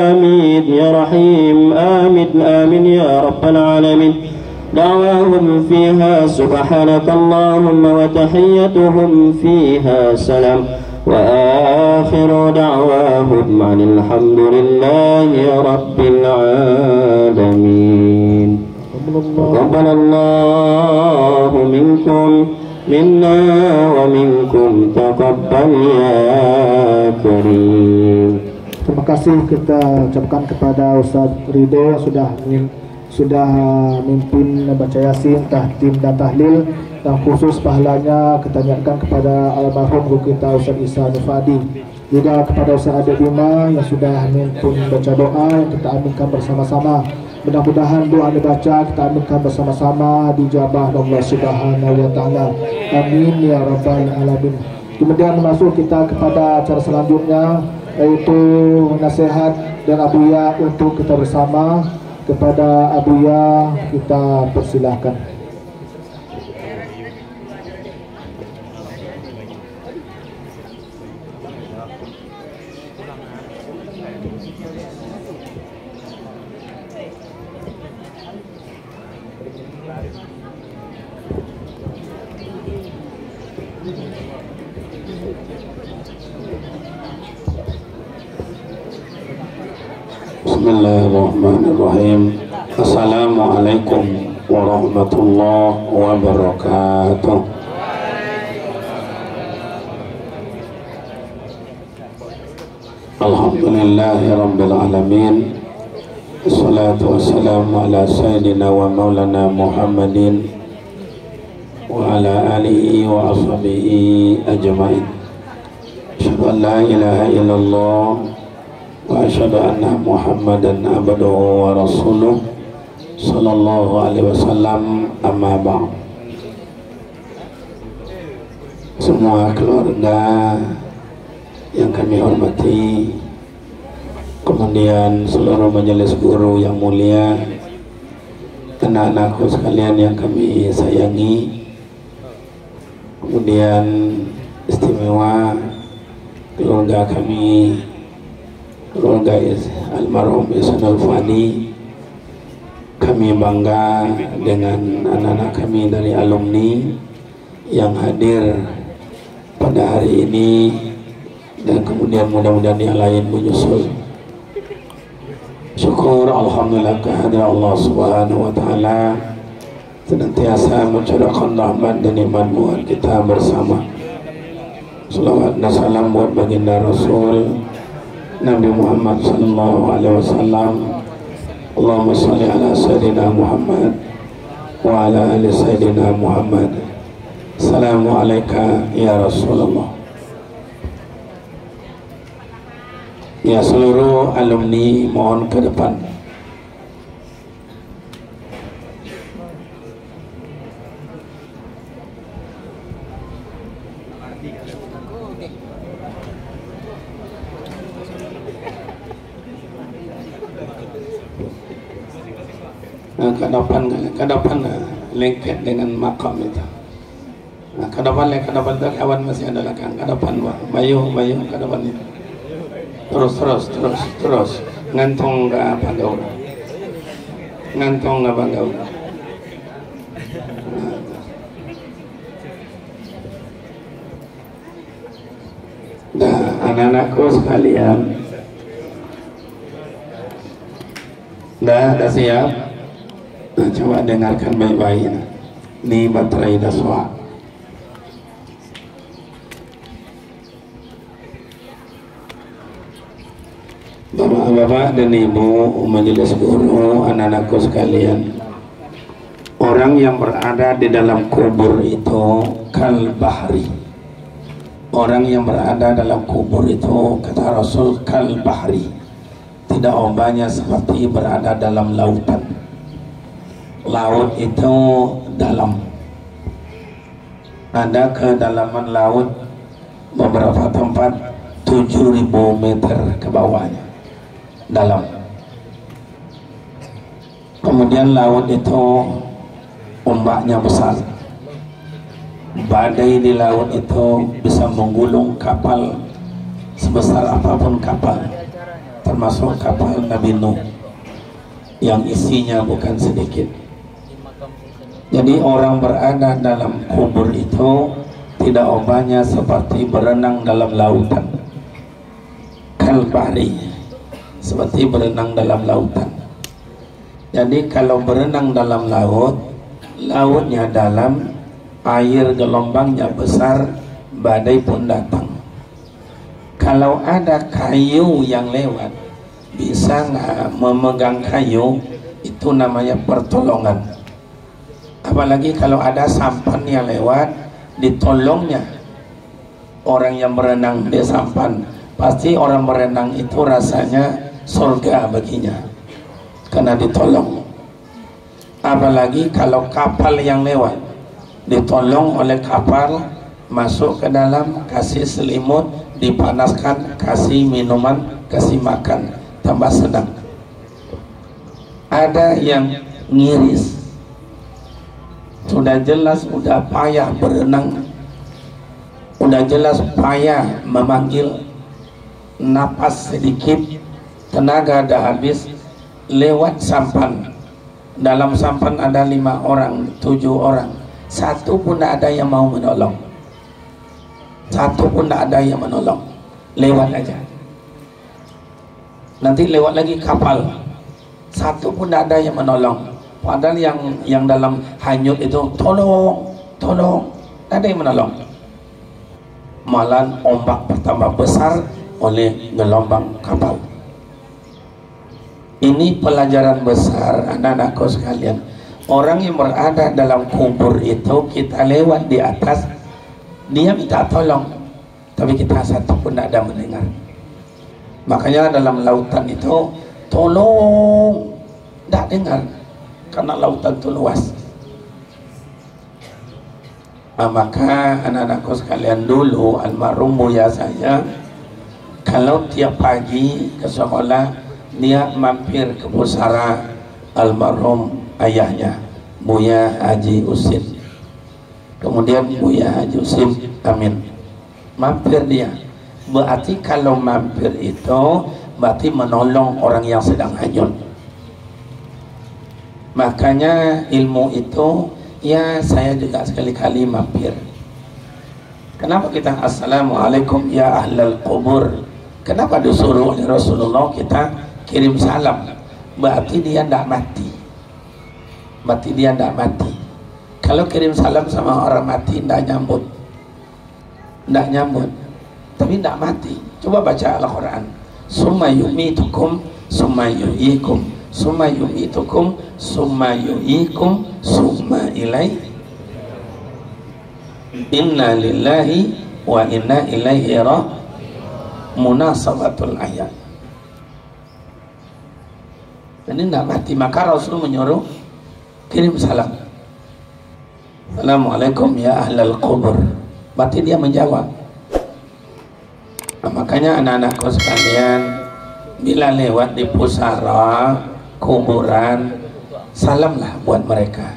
آمين يا رحيم آمين آمين يا رب العالمين. دعواهم فيها سبحانك اللهم وتحيتهم فيها سلام وآخر دعواهم عن الحمد لله رب العالمين. تقبل الله منكم منا ومنكم تقبل يا كريم. Terima kasih kita ucapkan kepada Ustaz Ridho yang sudah memimpin baca yasin, tahtim dan tahlil, dan khusus pahalanya kita niatkan kepada almarhum guru kita Ustaz Ihsan Al-Fadi, juga kepada Ustaz Adib Bima yang sudah memimpin baca doa yang kita aminkan bersama-sama. Mudah-mudahan doa dibaca kita aminkan bersama-sama dijabah Allah Subhanahu wa taala. Amin ya rabbal alamin. Kemudian masuk kita kepada acara selanjutnya, yaitu nasihat dan Abuya untuk kita bersama. Kepada Abuya kita persilahkan. Bismillahirrahmanirrahim. Assalamualaikum warahmatullahi wabarakatuh. Alhamdulillahi rabbil alamin. Assalatu wassalamu ala sayyidina wa maulana Muhammadin wa ala alihi wa ashabihi ajma'in. Asyhadu an la ilaha illallah wa asyhadu anna Muhammadan abduhu wa rasuluh sallallahu alaihi wasallam, amma ba'd. Semua keluarga yang kami hormati, kemudian seluruh majelis guru yang mulia, anak-anakku sekalian yang kami sayangi, kemudian istimewa keluarga kami, keluarga almarhum Ihsanul Fadi. Kami bangga dengan anak-anak kami dari alumni yang hadir pada hari ini, dan kemudian mudah-mudahan yang lain menyusul. Syukur alhamdulillah kehadiran Allah Subhanahu wa taala, senantiasa mencurahkan rahmat dan nikmat buat kita bersama. Salawat dan salam buat baginda Rasul Nabi Muhammad sallallahu alaihi wasallam. Allahumma shalli ala sayyidina Muhammad wa ala ali sayyidina Muhammad. Assalamu alayka ya Rasulullah. Ya, seluruh alumni mohon ke depan. Ke depan lengket dengan makam itu. Ke depan tu kawan masih ada belakang. Ke depan bayu ke depan itu. Terus ngantong ke panggaul. Nah, anak-anakku sekalian, dah siap? Nah, coba dengarkan baik-baik. Ini baterai daswa. Bapak-bapak dan ibu majelis guru, anak-anakku sekalian, orang yang berada di dalam kubur itu kal bahri. Orang yang berada dalam kubur itu, kata Rasul, kal bahri, tidak ubahnya seperti berada dalam lautan. Laut itu dalam, ada kedalaman laut beberapa tempat 7.000 meter ke bawahnya, dalam. Kemudian laut itu ombaknya besar, badai di laut itu bisa menggulung kapal sebesar apapun kapal, termasuk kapal Nabi Nuh yang isinya bukan sedikit. Jadi orang berada dalam kubur itu tidak ubahnya seperti berenang dalam lautan. Kal bahri, seperti berenang dalam lautan. Jadi kalau berenang dalam laut, lautnya dalam, air gelombangnya besar, badai pun datang. Kalau ada kayu yang lewat, bisa nggak memegang kayu, itu namanya pertolongan. Apalagi kalau ada sampan yang lewat, ditolongnya orang yang berenang di sampan, pasti orang berenang itu rasanya surga baginya karena ditolong. Apalagi kalau kapal yang lewat ditolong oleh kapal, masuk ke dalam, kasih selimut, dipanaskan, kasih minuman, kasih makan, tambah senang. Ada yang ngiris, sudah jelas udah payah berenang, udah jelas payah memanggil, napas sedikit, tenaga dah habis, lewat sampan. Dalam sampan ada 5 orang, 7 orang, satu pun tak ada yang mau menolong, satu pun tak ada yang menolong, lewat aja. Nanti lewat lagi kapal, satu pun tak ada yang menolong. Padahal yang dalam hanyut itu tolong, tolong, tak ada yang menolong. Malah ombak bertambah besar oleh gelombang kapal. Ini pelajaran besar anak-anakku sekalian. Orang yang berada dalam kubur itu, kita lewat di atas, dia minta tolong, tapi kita satu pun tidak ada mendengar. Makanya dalam lautan itu tolong, tidak dengar, karena lautan itu luas. Maka anak-anakku sekalian, dulu almarhum buya saya, kalau tiap pagi ke sekolah, dia mampir ke pusara almarhum ayahnya, Buya Haji Usin. Kemudian Buya Haji Usin, amin, mampir dia. Berarti kalau mampir itu berarti menolong orang yang sedang hanyut. Makanya ilmu itu, ya saya juga sekali-kali mampir. Kenapa kita assalamualaikum ya ahlal kubur? Kenapa disuruh oleh Rasulullah kita kirim salam? Berarti dia tidak mati, berarti dia tidak mati. Kalau kirim salam sama orang mati tidak nyambut, tidak nyambut, tapi tidak mati. Coba baca Al-Quran, summa yumitukum summa yuhyikum summa yumitukum summa yuhyikum summa ilaihi, inna lillahi wa inna ilaihi raji'un. Munasabatul ayat. Ini tidak mati, maka Rasul menyuruh kirim salam, assalamualaikum ya ahlal kubur. Berarti dia menjawab. Nah, makanya anak-anakku sekalian, bila lewat di pusara kuburan, salamlah buat mereka.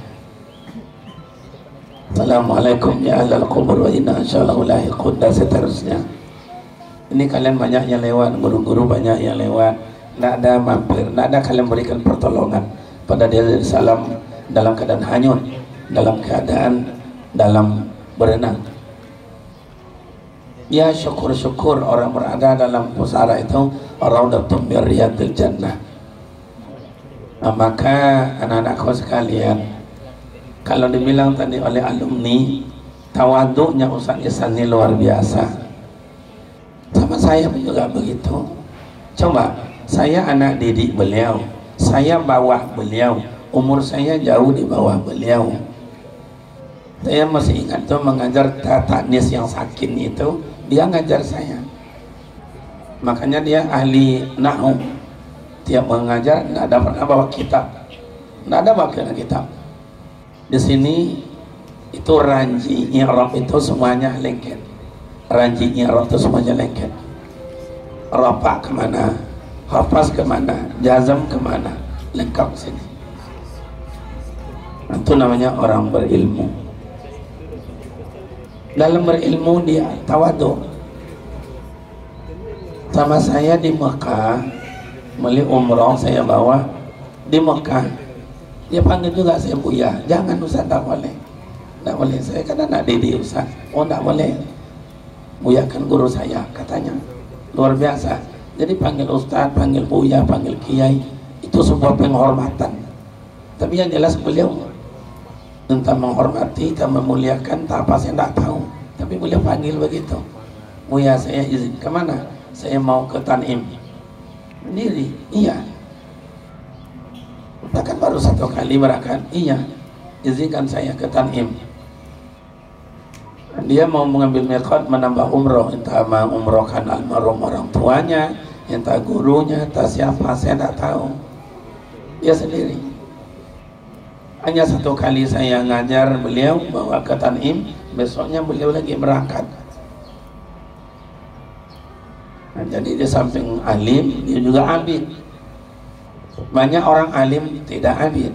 Assalamualaikum ya ahlal kubur wa inna insyaallah lahiqun, dan seterusnya. Ini kalian banyak yang lewat, guru-guru banyak yang lewat, tidak ada mampir, tidak ada kalian berikan pertolongan pada dia. Salam dalam keadaan hanyut, dalam keadaan dalam berenang. Ya syukur-syukur orang berada dalam pusara itu Raudatun min riyadil jannah. Nah, maka anak-anakku sekalian, kalau dibilang tadi oleh alumni, tawaduknya Ustaz Ihsan ini luar biasa. Sama saya pun juga begitu. Coba, saya anak didik beliau, saya bawah beliau, umur saya jauh di bawah beliau. Saya masih ingat tuh mengajar taknis yang sakin itu, dia ngajar saya. Makanya dia ahli nahu. Tiap mengajar tidak ada pernah bawa kitab, tidak ada bawa kitab. Di sini itu ranji i'rab itu semuanya lengket. Ranji i'rab itu semuanya lengket. Rafa kemana, hafaz kemana, jazam kemana, lengkap sini. Itu namanya orang berilmu. Dalam berilmu dia tawadhu. Sama saya di Mekah, beli umroh saya bawa di Mekah, dia panggil juga saya Buya. Jangan Ustaz, tak boleh, tak boleh. Saya kan anak didik Ustaz. Oh tak boleh, Buya kan guru saya, katanya. Luar biasa. Jadi panggil Ustaz, panggil Buya, panggil Kiai, itu sebuah penghormatan. Tapi yang jelas beliau tentang menghormati dan memuliakan, tak apa saya tidak tahu. Tapi beliau panggil begitu. Buya, saya izin kemana? Saya mau ke Tanim. Sendiri? Iya. Takkan baru satu kali berangkat? Iya. Izinkan saya ke Tanim. Dia mau mengambil miqat, menambah umroh, entah mengumrohkan almarhum orang tuanya, entah gurunya, entah siapa, saya tidak tahu. Dia sendiri. Hanya satu kali saya ngajar beliau bawa ke Tanim, besoknya beliau lagi berangkat. Jadi di samping alim, dia juga abid. Banyak orang alim tidak abid.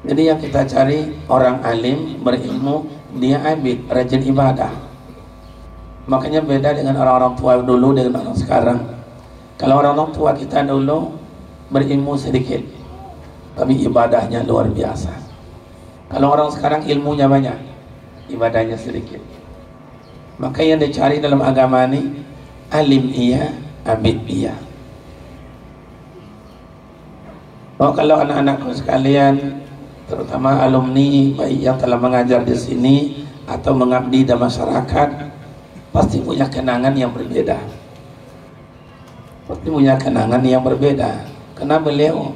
Jadi yang kita cari orang alim, berilmu, dia abid, rajin ibadah. Makanya beda dengan orang-orang tua dulu dengan orang sekarang. Kalau orang tua kita dulu berilmu sedikit, tapi ibadahnya luar biasa. Kalau orang sekarang ilmunya banyak, ibadahnya sedikit. Maka yang dicari dalam agama ini, alim iya, abid iya. Oh, kalau anak-anakku sekalian, terutama alumni baik yang telah mengajar di sini atau mengabdi di masyarakat, pasti punya kenangan yang berbeda. Pasti punya kenangan yang berbeda. Karena beliau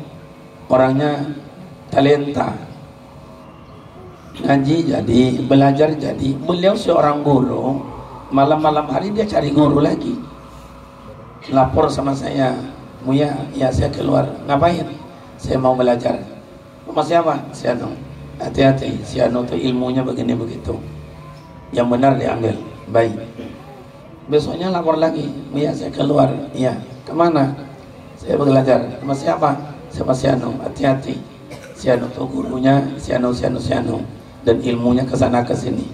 orangnya talenta, ngaji jadi, belajar jadi. Beliau seorang guru, malam-malam hari dia cari guru lagi. Lapor sama saya, Buya, ya saya keluar. Ngapain? Saya mau belajar. Sama siapa? Si Anu. Hati-hati, si Anu itu ilmunya begini begitu. Yang benar diambil. Baik. Besoknya lapor lagi, Buya saya keluar. Iya. Kemana? Saya belajar. Sama siapa? Sama si Anu. Hati-hati. Si Anu itu gurunya, si Anu. Dan ilmunya kesana kesini.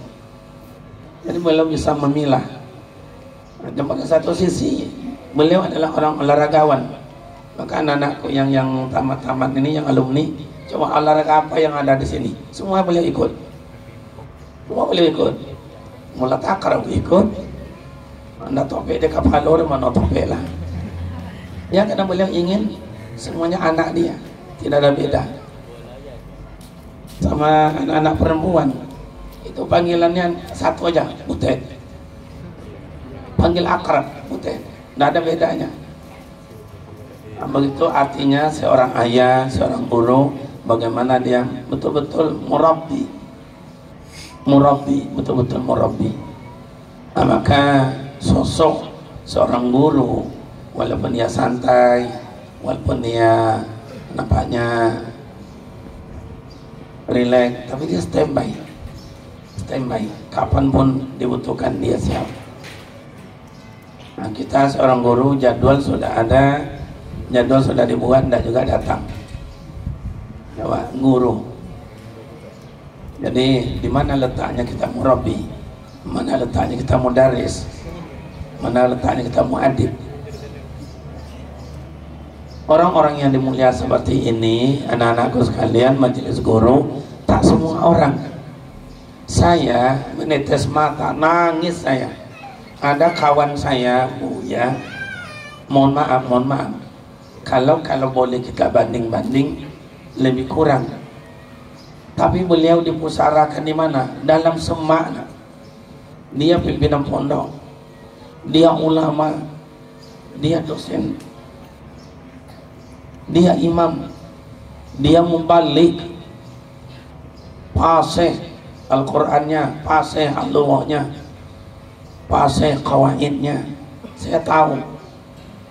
Jadi beliau bisa memilah. Dan pada satu sisi, beliau adalah orang olahragawan. Maka anak-anakku yang tamat-tamat ini, yang alumni, coba olahraga apa yang ada di sini, semua beliau ikut. Semua beliau ikut. Mula takar ikut. Anda topik dia kapalor, mana topik lah. Ya, karena beliau ingin semuanya anak dia, tidak ada beda. Sama anak-anak perempuan, itu panggilannya satu aja, Butet. Panggil akrab, Butet. Tidak ada bedanya. Nah, begitu artinya seorang ayah, seorang guru, bagaimana dia betul-betul murabbi, betul-betul murabbi. Nah, maka sosok seorang guru, walaupun dia santai, walaupun dia nampaknya relax, tapi dia standby. Kapanpun dibutuhkan dia siap. Nah, kita seorang guru, jadwal sudah ada, jadwal sudah dibuat, dan juga datang. Coba guru. Jadi di mana letaknya kita murabbi, mana letaknya kita mudaris, mana letaknya kita muadib. Orang-orang yang dimulia seperti ini, anak-anakku sekalian, majelis guru, tak semua orang. Saya menetes mata, nangis saya. Ada kawan saya, Buya, mohon maaf, kalau boleh kita banding-banding, lebih kurang. Tapi beliau dipusarakan di mana? Dalam semak. Dia pimpinan pondok, dia ulama, dia dosen, dia imam, dia mubalik, fasih Al-Qur'annya, fasih al-lughahnya, fasih qawaidnya. Saya tahu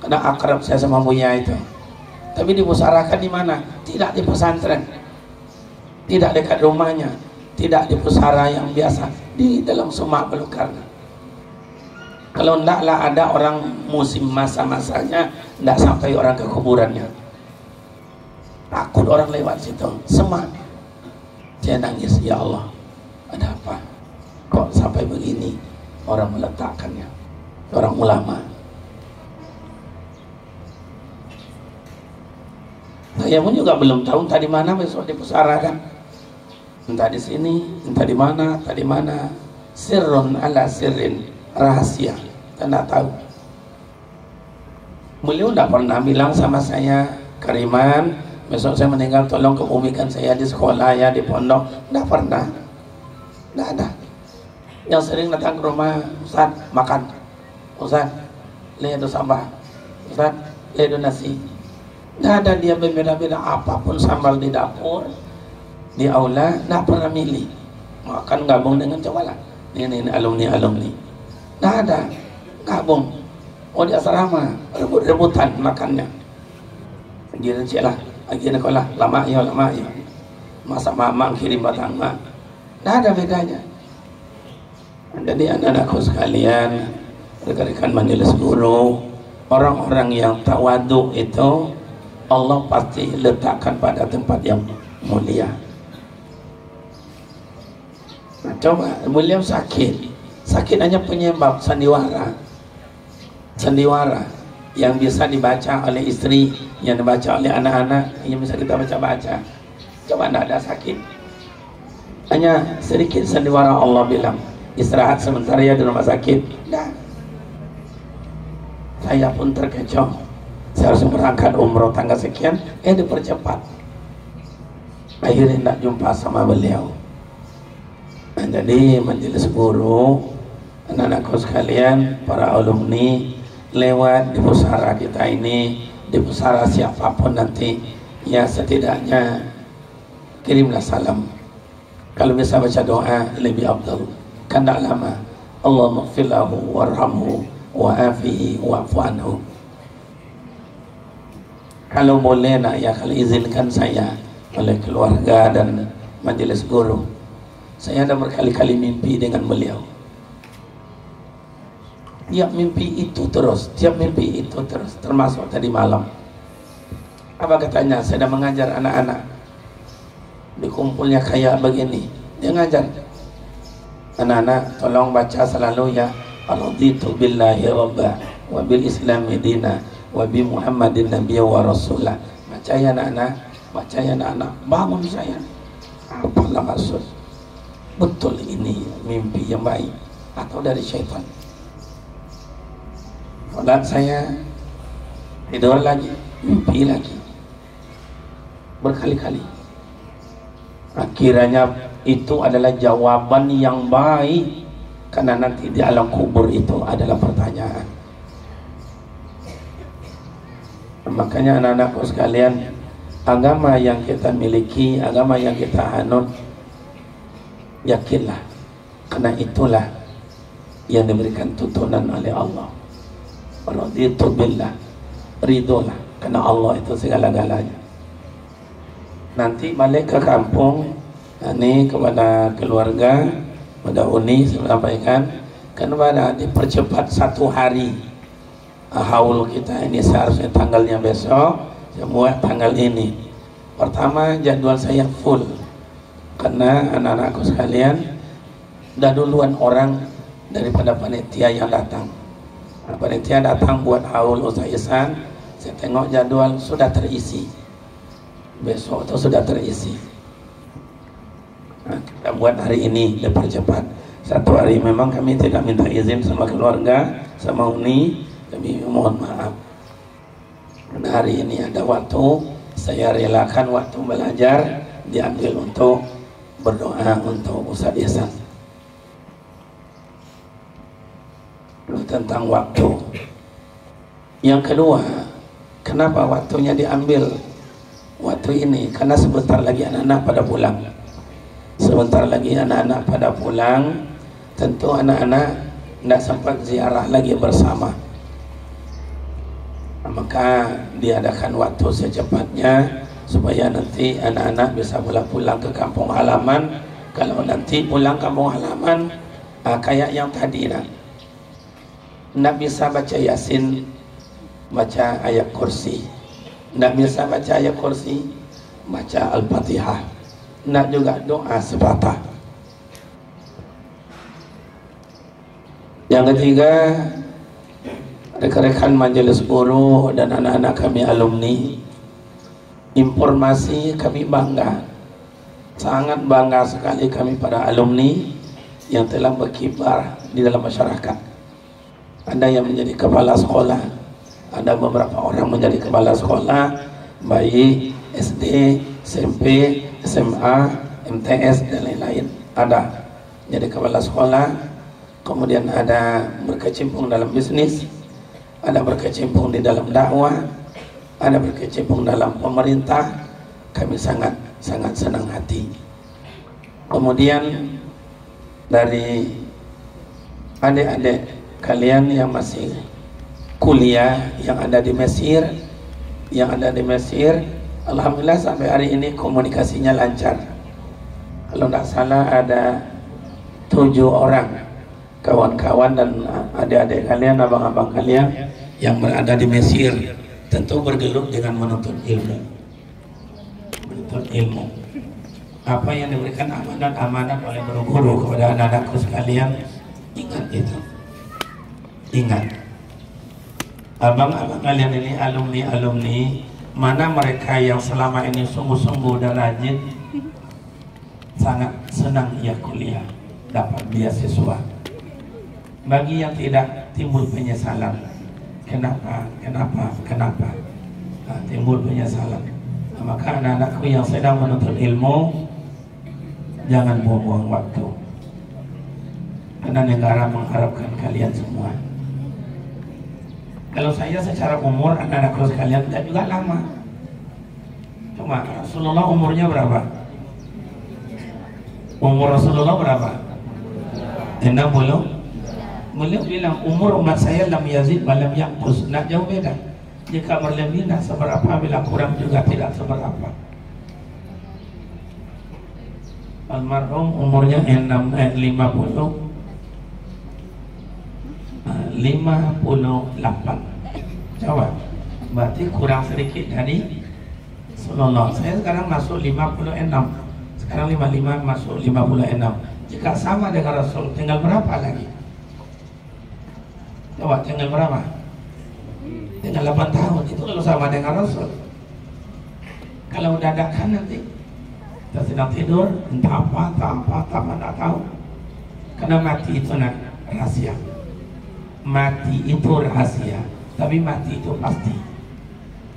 karena akrab saya sama Buya itu. Tapi dipusarakan di mana? Tidak di pesantren, tidak dekat rumahnya, tidak di pusara yang biasa, di dalam semak belukar. Kalau ndaklah ada orang musim masa-masanya, ndak sampai orang ke kuburannya. Takut orang lewat situ, semak. Saya nangis, ya Allah, ada apa? Kok sampai begini orang meletakkannya, orang ulama. Saya pun juga belum tahu entah di mana besok dipusarakan. Entah di sini, entah di mana, entah di mana. Sirrun ala sirrin, rahasia. Kita tidak tahu. Beliau tidak pernah bilang sama saya, Kariman, besok saya meninggal tolong kebumikan saya di sekolah ya, di pondok. Tidak pernah. Tidak ada. Yang sering datang ke rumah, Ustaz, makan. Ustaz, lihat itu sambal. Ustaz, lihat itu nasi. Tidak ada dia berbeda-beda apapun sambal di dapur, di aula, tidak pernah milih. Makan gabung dengan cobalah. Ini alumni. Tidak ada. Gabung. Oh, di asrama, rebut-rebutan makannya. Gini cik lah. Gini kau lah, lama ya. Masa mama kirim batang mak. Tidak ada bedanya. Jadi anak-anakku sekalian, rekan-rekan majelis guru, orang-orang yang tawaduk itu Allah pasti letakkan pada tempat yang mulia. Nah, coba beliau sakit hanya penyebab sandiwara yang bisa dibaca oleh istri, yang dibaca oleh anak-anak, yang bisa kita baca-baca. Coba tidak ada sakit, hanya sedikit sandiwara Allah bilang istirahat sebentar ya di rumah sakit. Nah, saya pun terkecoh, saya harus berangkat umroh tanggal sekian, dipercepat. Akhirnya tidak jumpa sama beliau. Nah, jadi majelis guru, anak-anakku sekalian, para alumni, lewat di pusara kita ini, di pusara siapapun nanti, ya setidaknya kirimlah salam. Kalau bisa baca doa lebih afdal, kan tak lama. Allahumma ighfir lahu warhamhu wa'afihi wa'fu anhu. Kalau boleh nak ya, kalau izinkan saya oleh keluarga dan majelis guru, saya ada berkali-kali mimpi dengan beliau. Tiap mimpi itu terus, termasuk tadi malam. Apa katanya? Saya dah mengajar anak-anak di kumpulnya kayak begini. Dia ngajar anak-anak, tolong baca selalu ya, raditu billahi rabba wa bil islami dina wa bi muhammadin nabiyya wa rasulah. Baca ya anak-anak, bangun saya. Apalah maksud? Betul ini mimpi yang baik atau dari syaitan? Salat saya, tidur lagi, mimpi lagi, berkali-kali. Akhirnya itu adalah jawaban yang baik, karena nanti di alam kubur itu adalah pertanyaan. Makanya anak-anakku sekalian, agama yang kita miliki, agama yang kita anut, yakinlah, karena itulah yang diberikan tuntunan oleh Allah. Raditu billah, ridholah, karena Allah itu segala-galanya. Nanti balik ke kampung, ini kepada keluarga, pada Uni saya sampaikan, karena dipercepat 1 hari. Haul kita ini seharusnya tanggalnya besok, saya buat tanggal ini. Pertama, jadwal saya full, karena anak-anakku sekalian dah duluan orang daripada panitia yang datang. Panitia datang buat haul Ustaz Ihsan, saya tengok jadwal sudah terisi, besok itu sudah terisi. Nah, kita buat hari ini dipercepat 1 hari. Memang kami tidak minta izin sama keluarga, sama Uni, kami mohon maaf. Nah, hari ini ada waktu, saya relakan waktu belajar diambil untuk berdoa untuk Ustaz Ihsan. Tentang waktu. Yang kedua, kenapa waktunya diambil waktu ini? Karena sebentar lagi anak-anak pada pulang. Sebentar lagi anak-anak pada pulang, tentu anak-anak tidak sempat ziarah lagi bersama. Maka diadakan waktu secepatnya supaya nanti anak-anak bisa pulang ke kampung halaman. Kalau nanti pulang kampung halaman, kayak yang tadi nak bisa baca Yasin, baca ayat kursi. Nak bisa baca ayat kursi, baca Al-Fatihah. Nak juga doa sepatah. Yang ketiga, rekan-rekan majelis guru dan anak-anak kami alumni, informasi kami bangga, sangat bangga sekali kami para alumni yang telah berkibar di dalam masyarakat. Ada yang menjadi kepala sekolah, ada beberapa orang menjadi kepala sekolah, baik SD, SMP, SMA, MTS dan lain-lain. Ada jadi kepala sekolah, kemudian ada berkecimpung dalam bisnis, ada berkecimpung di dalam dakwah, ada berkecimpung dalam pemerintah. Kami sangat senang hati. Kemudian dari adik-adik kalian yang masih kuliah, yang ada di Mesir, alhamdulillah sampai hari ini komunikasinya lancar. Kalau tidak salah ada 7 orang kawan-kawan dan adik-adik kalian, abang-abang kalian yang berada di Mesir, tentu bergelut dengan menuntut ilmu. Menuntut ilmu. Apa yang diberikan amanat-amanat oleh guru-guru kepada anak-anakku sekalian, ingat itu. Ingat. Abang-abang kalian ini alumni-alumni, mana mereka yang selama ini sungguh-sungguh dan rajin, sangat senang ia kuliah, dapat beasiswa. Bagi yang tidak, timbul penyesalan. Kenapa? Nah, timbul penyesalan. Nah, maka anak-anakku yang sedang menuntut ilmu, jangan buang-buang waktu. Karena negara mengharapkan kalian semua. Kalau saya secara umur, anak-anakku sekalian tidak juga lama. Cuma Rasulullah umurnya berapa? Umur Rasulullah berapa? 60. Beliau bilang umur umat saya lam yazid wa lam yanqus. Nak jauh beda. Jika berlebih tak seberapa, bila kurang juga tidak seberapa. Almarhum umurnya 58. Coba, berarti kurang sedikit dari Rasulullah. Saya sekarang masuk 56. Sekarang 55 masuk 56. Jika sama dengan Rasul, tinggal berapa lagi? Coba, tinggal berapa? Tinggal 8 tahun. Itu kalau sama dengan Rasul. Kalau dadakan nanti kita sedang tidur, entah apa, tak tahu. Karena mati itu rahasia. Mati itu rahasia, tapi mati itu pasti.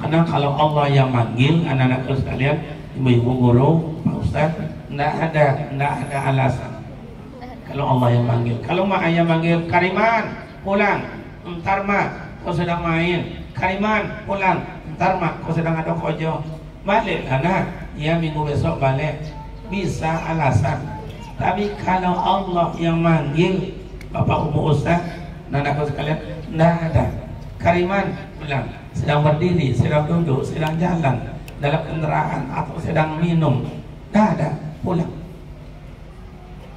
Karena kalau Allah yang manggil anak-anakku sekalian, ibu-ibu guru, Pak Ustaz, tidak ada alasan. Kalau Allah yang manggil, kalau mak ayah manggil, Kariman pulang, entar mak kau sedang main, Kariman pulang, entar mak kau sedang ada kojo, balik anak, ya minggu besok balik, bisa alasan. Tapi kalau Allah yang manggil, Bapak Ummu Ustaz, anakku sekalian, tidak ada. Kariman pulang, sedang berdiri, sedang duduk, sedang jalan dalam kendaraan atau sedang minum, tidak ada, pulang.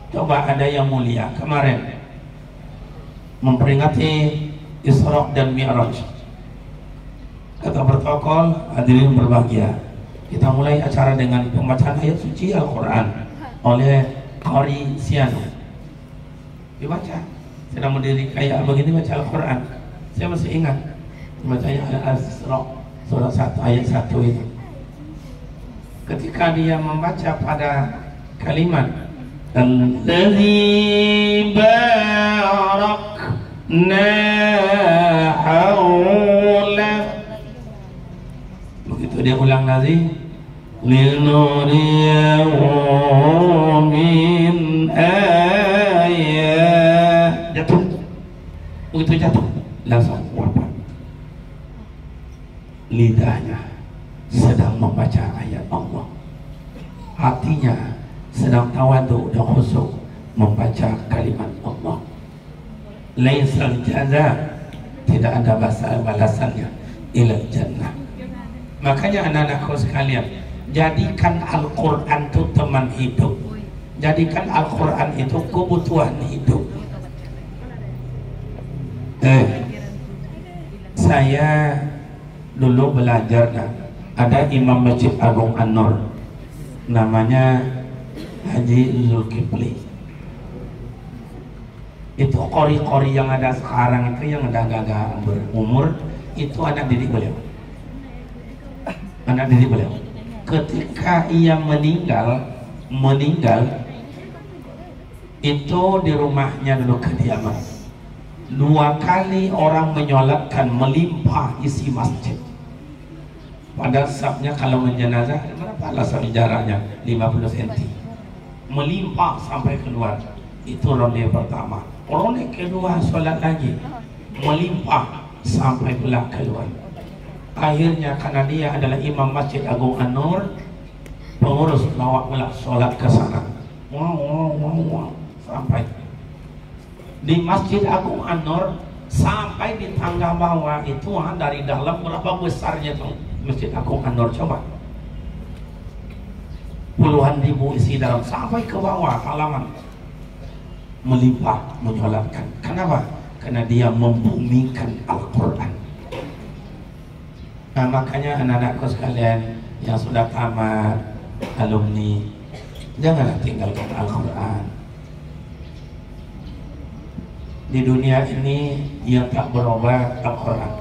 Coba ada yang mulia kemarin memperingati Isra dan Mi'raj. Kata protokol, hadirin berbahagia, kita mulai acara dengan pembacaan ayat suci Al-Quran oleh Qari Siano. Dibaca, sedang berdiri kayak begini baca Al-Quran. Saya masih ingat bacanya Al-Isra surah 1 ayat 1 itu. Ketika dia membaca pada kalimat Alladzi barakna haula, begitu dia ulang lagi linuriyahu min ayat, jatuh. Begitu jatuh langsung wafat. Lidahnya sedang membaca ayat Allah, hatinya sedang tawadhu dan khusyuk membaca kalimat Allah. Laisal jaza, tidak ada balasannya, ilal jannah. Makanya anak-anakku sekalian, jadikan Al-Quran itu teman hidup, jadikan Al-Quran itu kebutuhan hidup. Saya dulu belajar, ada Imam Masjid Agung An-Nur, namanya Haji Zulkifli. Itu qori-qori yang ada sekarang itu, yang ada agak berumur, itu anak didik beliau. Anak didik beliau. Ketika ia meninggal itu di rumahnya dulu kediaman. 2 kali orang menyolatkan, melimpah isi masjid. Pada saatnya kalau menjenazah, berapa alasan jaraknya? 50 cm. Melimpah sampai keluar. Itu ronde pertama. Ronde kedua solat lagi, melimpah sampai pula keluar. Akhirnya karena dia adalah Imam Masjid Agung An-Nur, pengurus bawa pula solat ke sana. Wow, sampai di Masjid Agung An-Nur, sampai di tangga bawah itu dari dalam berapa besarnya tuh Masjid Agung An-Nur, coba. Puluhan ribu isi dalam, sampai ke bawah halaman. melimpah menyolatkan. Kenapa? Karena dia membumikan Al-Quran. Nah makanya anak-anakku sekalian yang sudah tamat, alumni, janganlah tinggalkan Al-Quran. Di dunia ini yang tak berubah Al-Quran,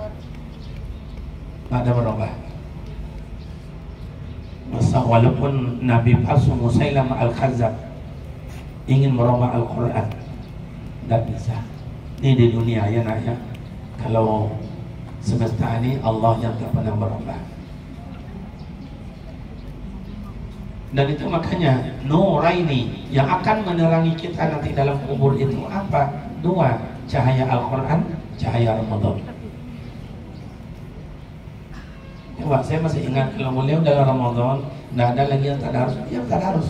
tak ada berubah. Masa walaupun Nabi palsu Musailamah Al-Khazzab ingin merubah Al-Quran, tidak bisa. Ini di dunia ya nak ya. Kalau semesta ini Allah yang tak pernah berubah. Dan itu makanya Nuraini yang akan menerangi kita nanti dalam kubur itu apa? Dua, cahaya Al-Quran, cahaya Ramadan. Coba saya masih ingat kalau beliau dalam Ramadan tidak ada lagi yang tadarus, yang tadarus.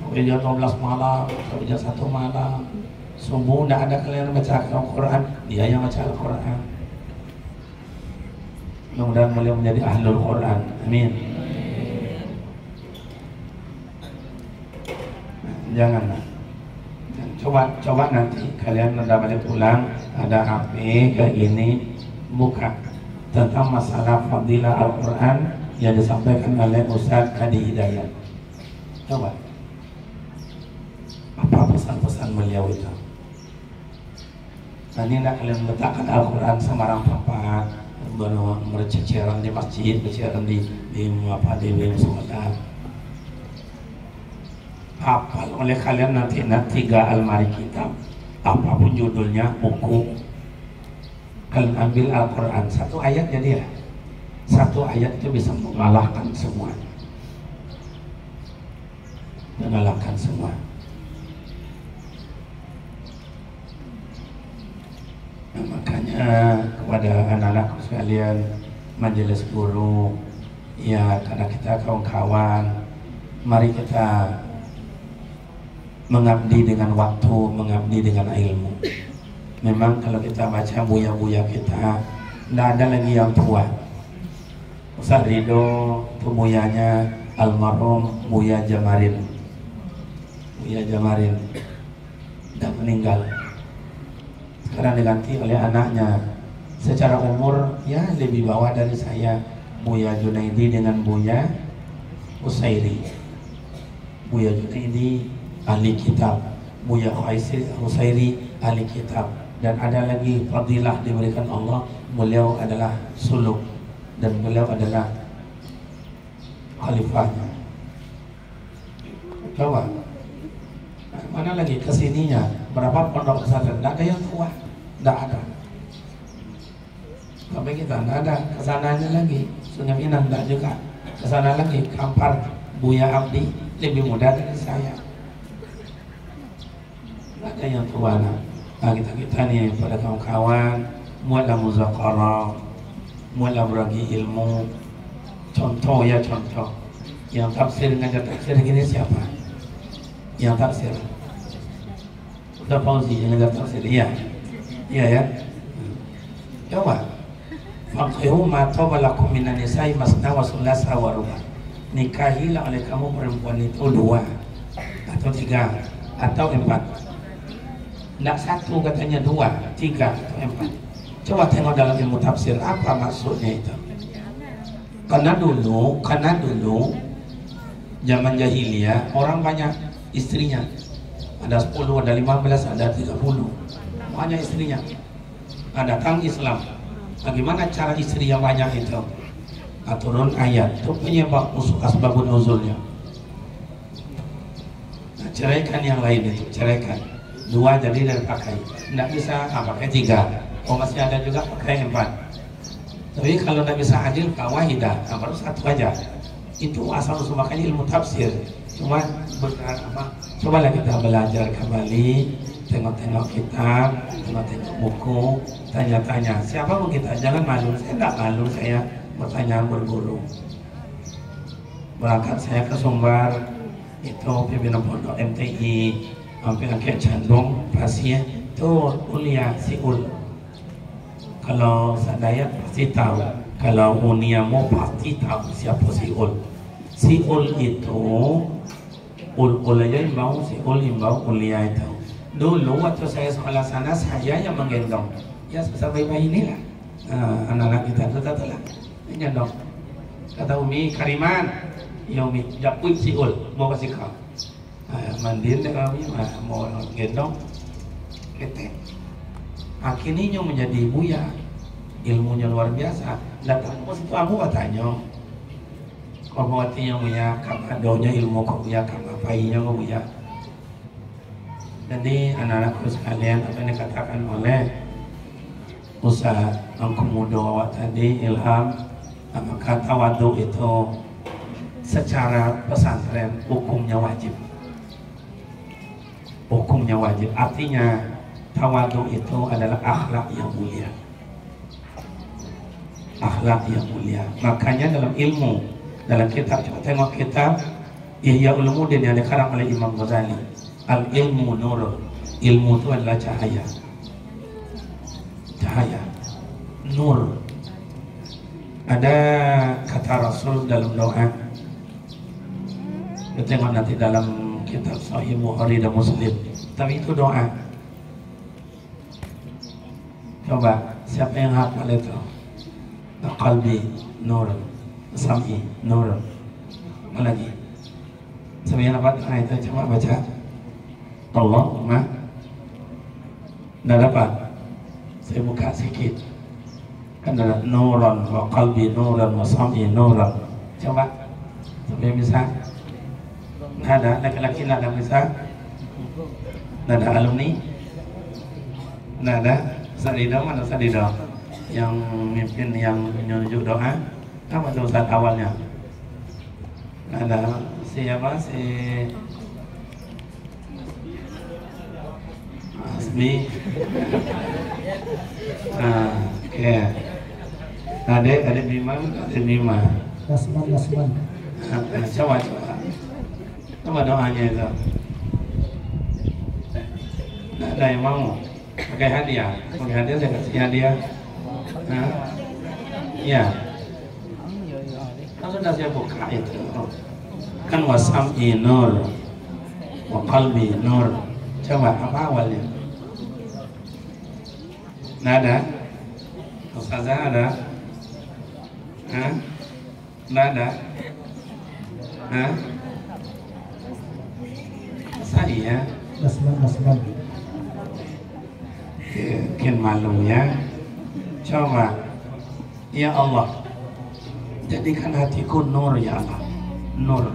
Sampai jam 12 malam, sampai jam 1 malam, subuh tidak ada kalian baca Al-Quran, dia yang baca Al-Quran. Mudah-mudahan beliau menjadi ahlul Quran. Amin. Janganlah. Coba nanti kalian udah balik pulang ada HP kayak gini, buka tentang masalah fadilah Al-Quran yang disampaikan oleh Ustaz Hadi Hidayat. Coba apa pesan-pesan beliau itu. Tadi nak kalian letakkan Al-Quran sembarang tempat, berceceran di masjid, berceceran di sekolah. Hafal oleh kalian nanti 3 almari kitab, apapun judulnya, buku, kalian ambil Al-Quran 1 ayat jadi ya, 1 ayat itu bisa mengalahkan semuanya, mengalahkan semua. Nah, makanya kepada anak-anak sekalian, majelis guru, ya karena kita kawan-kawan, mari kita mengabdi dengan waktu, mengabdi dengan ilmu. Memang kalau kita baca buya-buya kita, tidak ada lagi yang tua. Ustaz Ridho itu buyanya almarhum Buya Jamarin. Buya Jamarin sudah meninggal. Sekarang diganti oleh anaknya. Secara umur ya lebih bawah dari saya, Buya Junaidi dengan Buya Usairi. Buya Junaidi ahli kitab, Buya Husairi ahli kitab, dan ada lagi fadilah diberikan Allah, beliau adalah suluk dan beliau adalah khalifahnya. Coba mana lagi kesininya, berapa pondok pesantren, tidak ada yang tua, tidak ada. Sampai kita tidak ada, kesananya lagi Sungai Minang tidak juga, kesana lagi Kampar Buya Abdi lebih muda dari saya. Ada yang tua. Nah, kita nih pada kawan-kawan, muatlah muzakarah, muatlah berbagi ilmu. Contoh ya contoh. Yang tafsir ngajar tafsir gini siapa? Yang tafsir. Udah Fauzi yang ngajar tafsir, iya, iya ya. Coba. Faqihu ma tawalakum minan nisa'i masna wa sulasa wa ruba. Nikahilah oleh kamu perempuan itu 2 atau 3 atau 4. Tidak 1 katanya 2, 3 atau 4. Coba tengok dalam ilmu tafsir apa maksudnya itu. Karena dulu zaman jahiliyah orang banyak istrinya. Ada 10, ada 15, ada 30. Banyak istrinya. Nah, datang Islam. Bagaimana cara istri yang banyak itu? Nah, turun ayat. Itu penyebab asbabun nuzulnya. Nah, ceraikan yang lain itu, ceraikan. 2 jadi dari pakai, tidak bisa pakai 3. Oh masih ada juga pakai 4. Tapi kalau tidak bisa adil kawahidah, baru 1 aja. Itu asal usul, makanya ilmu tafsir. Cuma apa? Cobalah kita belajar kembali, tengok-tengok kitab, tengok-tengok buku, tanya-tanya. Siapa pun kita, jangan malu. Saya tidak malu, saya bertanya berguru. Berangkat saya ke Sumbar, itu pimpinan pondok MTI. Hampir kayak Candong, pasien itu kuliah Siul. Kalau Sadayat pasti tahu, kalau Uniamu pasti tahu siapa Siul. Siul itu ul aja imbau, Siul imbau kuliah itu. Dulu waktu saya sekolah sana, saya yang menggendong. Ya sebesar bayi-bayi inilah. Anak-anak kita itu lah gendong. Kata Umi, Kariman, ya Umi, japun siul, mau kasih kau. Mandiin deh kami, mau gendong, ketek. Akhirnya menjadi ibu ya, ilmunya luar biasa. Datang ke situ aku katanya, kau mau artinya punya, kamu doanya ilmu kau punya, kamu painya kau punya. Jadi anak-anakku sekalian, apa yang dikatakan oleh Ustaz Angku Mudo awak tadi, Ilham, maka tawadu itu secara pesantren hukumnya wajib. Hukumnya wajib, artinya tawadu itu adalah akhlak yang mulia. Akhlak yang mulia. Makanya dalam ilmu, dalam kitab, coba tengok kitab Ihya Ulumuddin yang dikarang oleh Imam Ghazali. Al-ilmu nur. Ilmu itu adalah cahaya. Cahaya. Nur. Ada kata Rasul dalam doa. Kita tengok nanti dalam kitab Sahih Bukhari dan Muslim. Tapi itu doa. Coba, siapa yang hafal itu? Qalbi nur, sam'i nur. Apa lagi? Siapa yang hafal itu? Coba baca. Allahumma. Dah dapat? Saya buka sedikit. Kan ada nuran wa qalbi nuran wa sam'i nuran. Coba. Siapa yang bisa? Nggak ada, laki-laki nggak ada bisa. Nggak ada alumni. Nggak ada. Sadido mana Sadido? Yang mimpin, yang menunjuk doa. Apa tuh saat awalnya? Nggak ada. Siapa? Si Asmi. Oke. Adik Bima. Nasman. Coba. Apa doanya itu? Nggak ada yang mau pakai hadiah. Pakai hadiah saya kasih hadiah. Ya. Kan sudah saya buka itu. Kan wasam'i nur, wa qalbi nur. Coba apa awalnya? Nggak ada. Ustazah ada? Nggak ada. Saya Nasman. Mungkin malu ya. Coba. Ya Allah, jadikan hatiku nur ya Allah. Nur.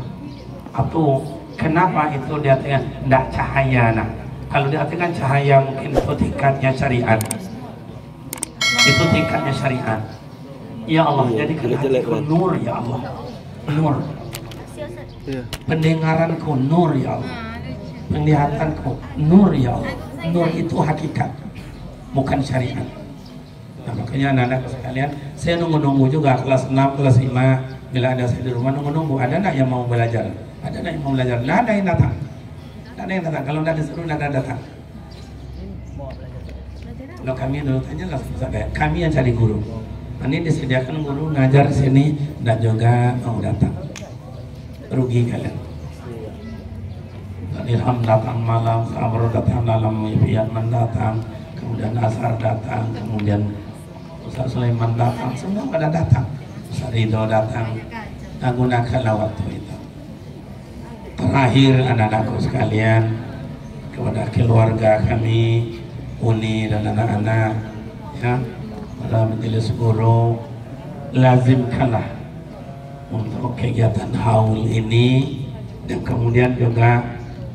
Atau kenapa itu diartikan tidak cahaya? Nah, kalau diartikan cahaya mungkin itu tingkatnya syariat. Itu tingkatnya syariat. Ya Allah, jadikan hatiku nur ya Allah. Nur. Pendengaranku nur ya Allah. Penglihatanku nur ya Allah. Nur itu hakikat, bukan syariat. Nah, makanya anak-anak sekalian, saya nunggu-nunggu juga kelas 6, kelas 5. Bila ada saya di rumah nunggu-nunggu, ada nak yang mau belajar? Ada nak yang mau belajar? Nggak ada yang datang. Nggak ada yang datang. Kalau nggak disuruh, nggak ada yang datang. Kalau kami dulu tanya langsung saya, kami yang cari guru. Ini disediakan guru ngajar sini dan juga mau datang. Rugi kalian. Ilham datang malam, Sabro datang malam, Yaman datang, kemudian Asar datang, kemudian Ustaz Sulaiman datang, semua pada datang. Ustaz Ridho datang. Nah, gunakanlah waktu itu. Terakhir anak-anakku sekalian, kepada keluarga kami, Uni dan anak-anak, ya, pada majelis guru, lazimkanlah untuk kegiatan haul ini, dan kemudian juga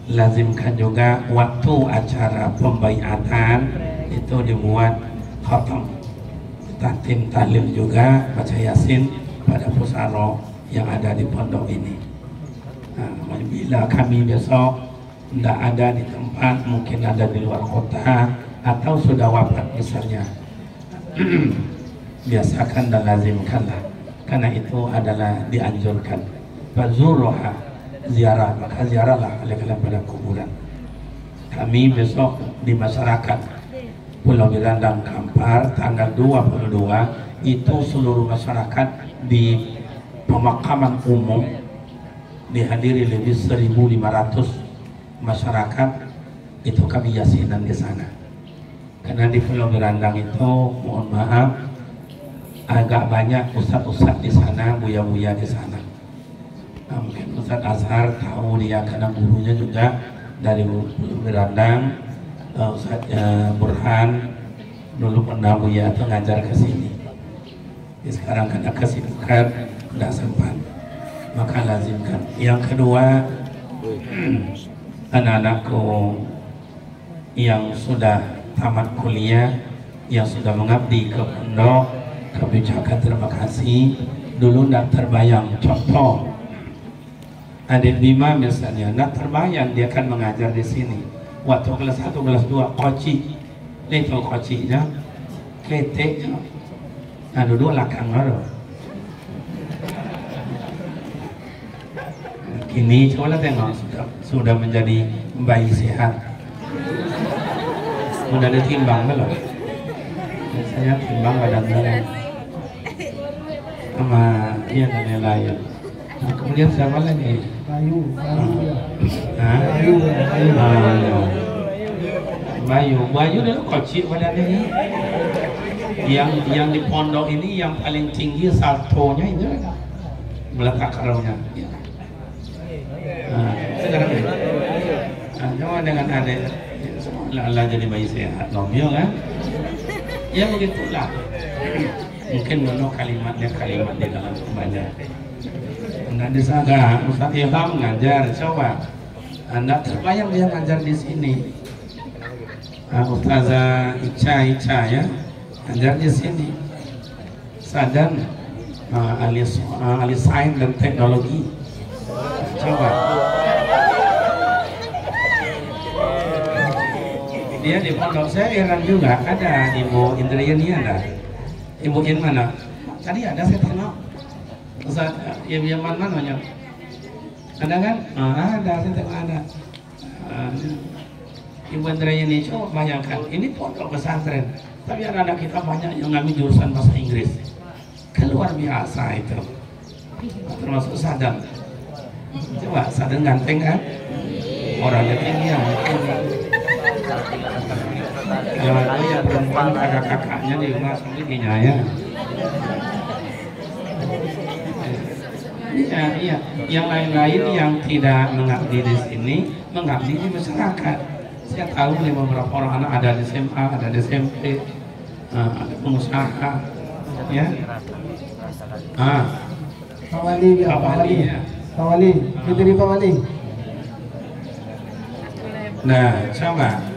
lazimkan juga waktu acara pembaiatan itu dibuat khatam, tahtim tahlil juga, baca yasin pada pusaro yang ada di pondok ini. Nah, bila kami besok tidak ada di tempat, mungkin ada di luar kota atau sudah wafat misalnya, biasakan dan lazimkanlah, karena itu adalah dianjurkan. Fazuruha, ziarah, maka ziarahlah kalian pada kuburan. Kami besok di masyarakat Pulau Birandang Kampar tanggal 22 itu seluruh masyarakat di pemakaman umum dihadiri lebih 1.500 masyarakat itu kami yasinan di sana. Karena di Pulau Berandang itu, mohon maaf, agak banyak ustadz-ustadz di sana, buya-buya di sana. Nah, mungkin Ustadz Azhar tahu dia karena gurunya juga dari Pulau Berandang. Ustadz Burhan dulu pernah buya atau ngajar ke sini. Sekarang karena kesibukan tidak sempat, maka lazimkan. Yang kedua, anak-anakku yang sudah tamat kuliah, yang sudah mengabdi ke pondok, kami ucapkan terima kasih. Dulu tidak terbayang, contoh adik Bima misalnya, tidak terbayang dia akan mengajar di sini. Waktu kelas 1, kelas 2, koci, level kocinya, keteknya, nah duduk lakang baru. Kini coba tengok sudah menjadi bayi sehat. Udah ada timbang belum? Biasanya timbang badannya sama dia dan lain. Nah, kemudian siapa lagi? Bayu dulu kocik badannya ini. Yang di pondok ini yang paling tinggi saltonya itu meletak keraunya. Sekarang ini. Cuma dengan adik Allah jadi bayi sehat, nomio kan? Ya begitulah. Mungkin menurut kalimatnya kalimat di dalam banyak. Anda disaga, Ustaz Ilham ngajar, coba. Anda terbayang dia ngajar di sini. Ustazah Ica ya, ngajar di sini. Sadan ahli sains dan teknologi. Coba. Dia di pondok saya heran juga, ada Ibu Indrayani ada. Ibu In mana? Tadi ada saya tengok. Ustaz Ibu mana namanya? Ada kan? Ada, saya tengok ada. Ibu Indrayani, coba bayangkan, ini pondok pesantren, tapi anak-anak kita banyak yang ngambil jurusan bahasa Inggris. Keluar biasa itu. Termasuk Sadam. Coba Sadam ganteng kan? Orangnya tinggi ya mungkin. Kalau ada yang perempuan ada kakaknya di rumah sendirinya ya. Iya. Yang lain-lain yang tidak mengabdi di sini, mengabdi di masyarakat. Saya tahu nih beberapa orang anak ada di SMA, ada di SMP, ada pengusaha, ya. Pak Wali, ya. Pak Wali, dari Pak Wali. Nah, coba.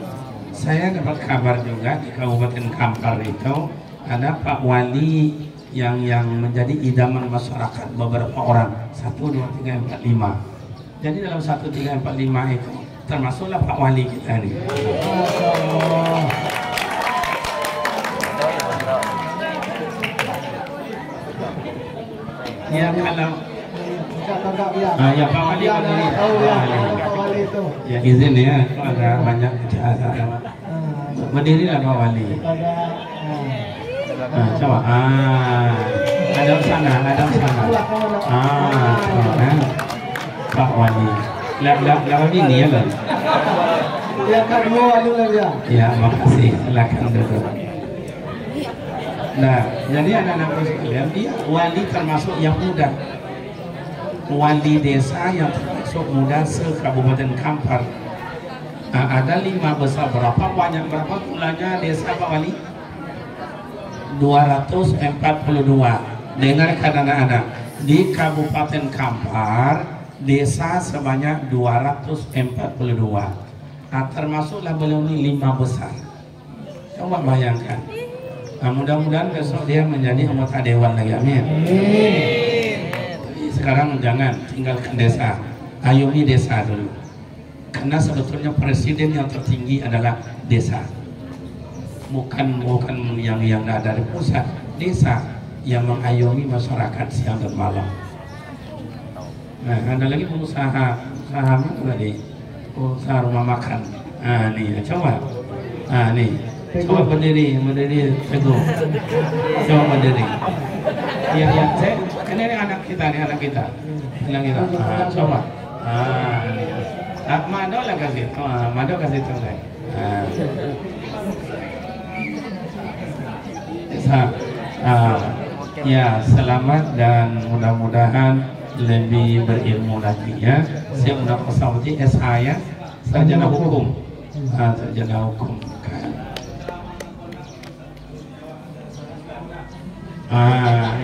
Saya dapat kabar juga di Kabupaten Kampar itu ada Pak Wali yang menjadi idaman masyarakat beberapa orang 1, 2, 3, 4, 5. Jadi dalam 1, 3, 4, 5 itu termasuklah Pak Wali kita ini. Ya kalau ya Pak Wali itu. Ya izin ya, ada banyak jasa. Berdiri lah Pak Wali. Coba. Ada sana. Pak Wali. Lawan ini ya loh. Ya kedua Wali lagi ya. Ya makasih. Silakan duduk. Nah, jadi anak-anak sekalian, dia wali termasuk yang muda. Wali desa yang termasuk muda se-Kabupaten Kampar. Ada 5 besar, berapa banyak, berapa jumlahnya desa Pak Wali? 242. Dengarkan anak-anak, di Kabupaten Kampar desa sebanyak 242. Termasuklah beliau ini 5 besar. Coba bayangkan. Mudah-mudahan besok dia menjadi anggota dewan lagi, amin. Sekarang jangan tinggalkan desa, ayomi desa dulu. Karena sebetulnya presiden yang tertinggi adalah desa, bukan yang ada dari pusat. Desa yang mengayomi masyarakat siang dan malam. Nah, ada lagi usaha apa tadi? Usaha rumah makan. Nih, coba. Nih, coba berdiri teguh. Coba berdiri. Ya, ini anak kita. Coba. Mado lah kasih. Mado kasih tahu saya. Ya, selamat dan mudah-mudahan lebih berilmu lagi ya. Saya sudah pesawati SH ya, sarjana hukum. Sarjana hukum.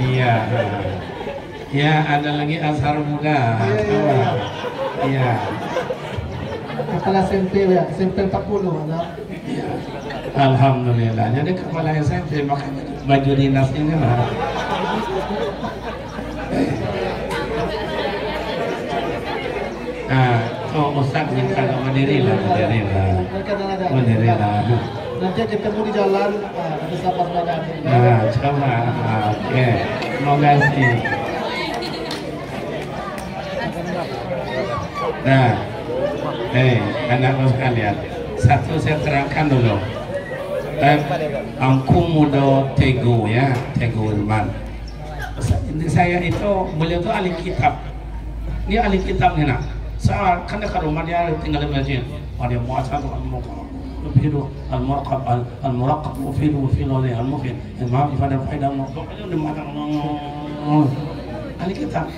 Iya. Ya, ada lagi Azhar muda. Iya. Kepala SMP ya, SMP 40 ada. Alhamdulillah. Jadi kepala SMP makanya baju dinasnya ini lah. Ustaz minta berdiri lah. Nanti ketemu di jalan, ada sahabat badan. Coba. Oke. Terima kasih. Nah, anak-anak sekalian, satu saya terangkan dulu. Angku muda Teguh ya, Teguh Irman. Saya itu, beliau itu ahli kitab. Dia ahli kitab nih nak. Saya kan ke rumah dia tinggal di masjid. Dia muasal al-muraqab mufid oleh al-mufid. Maaf ifadah faedah pokoknya udah matang. Ahli kitab.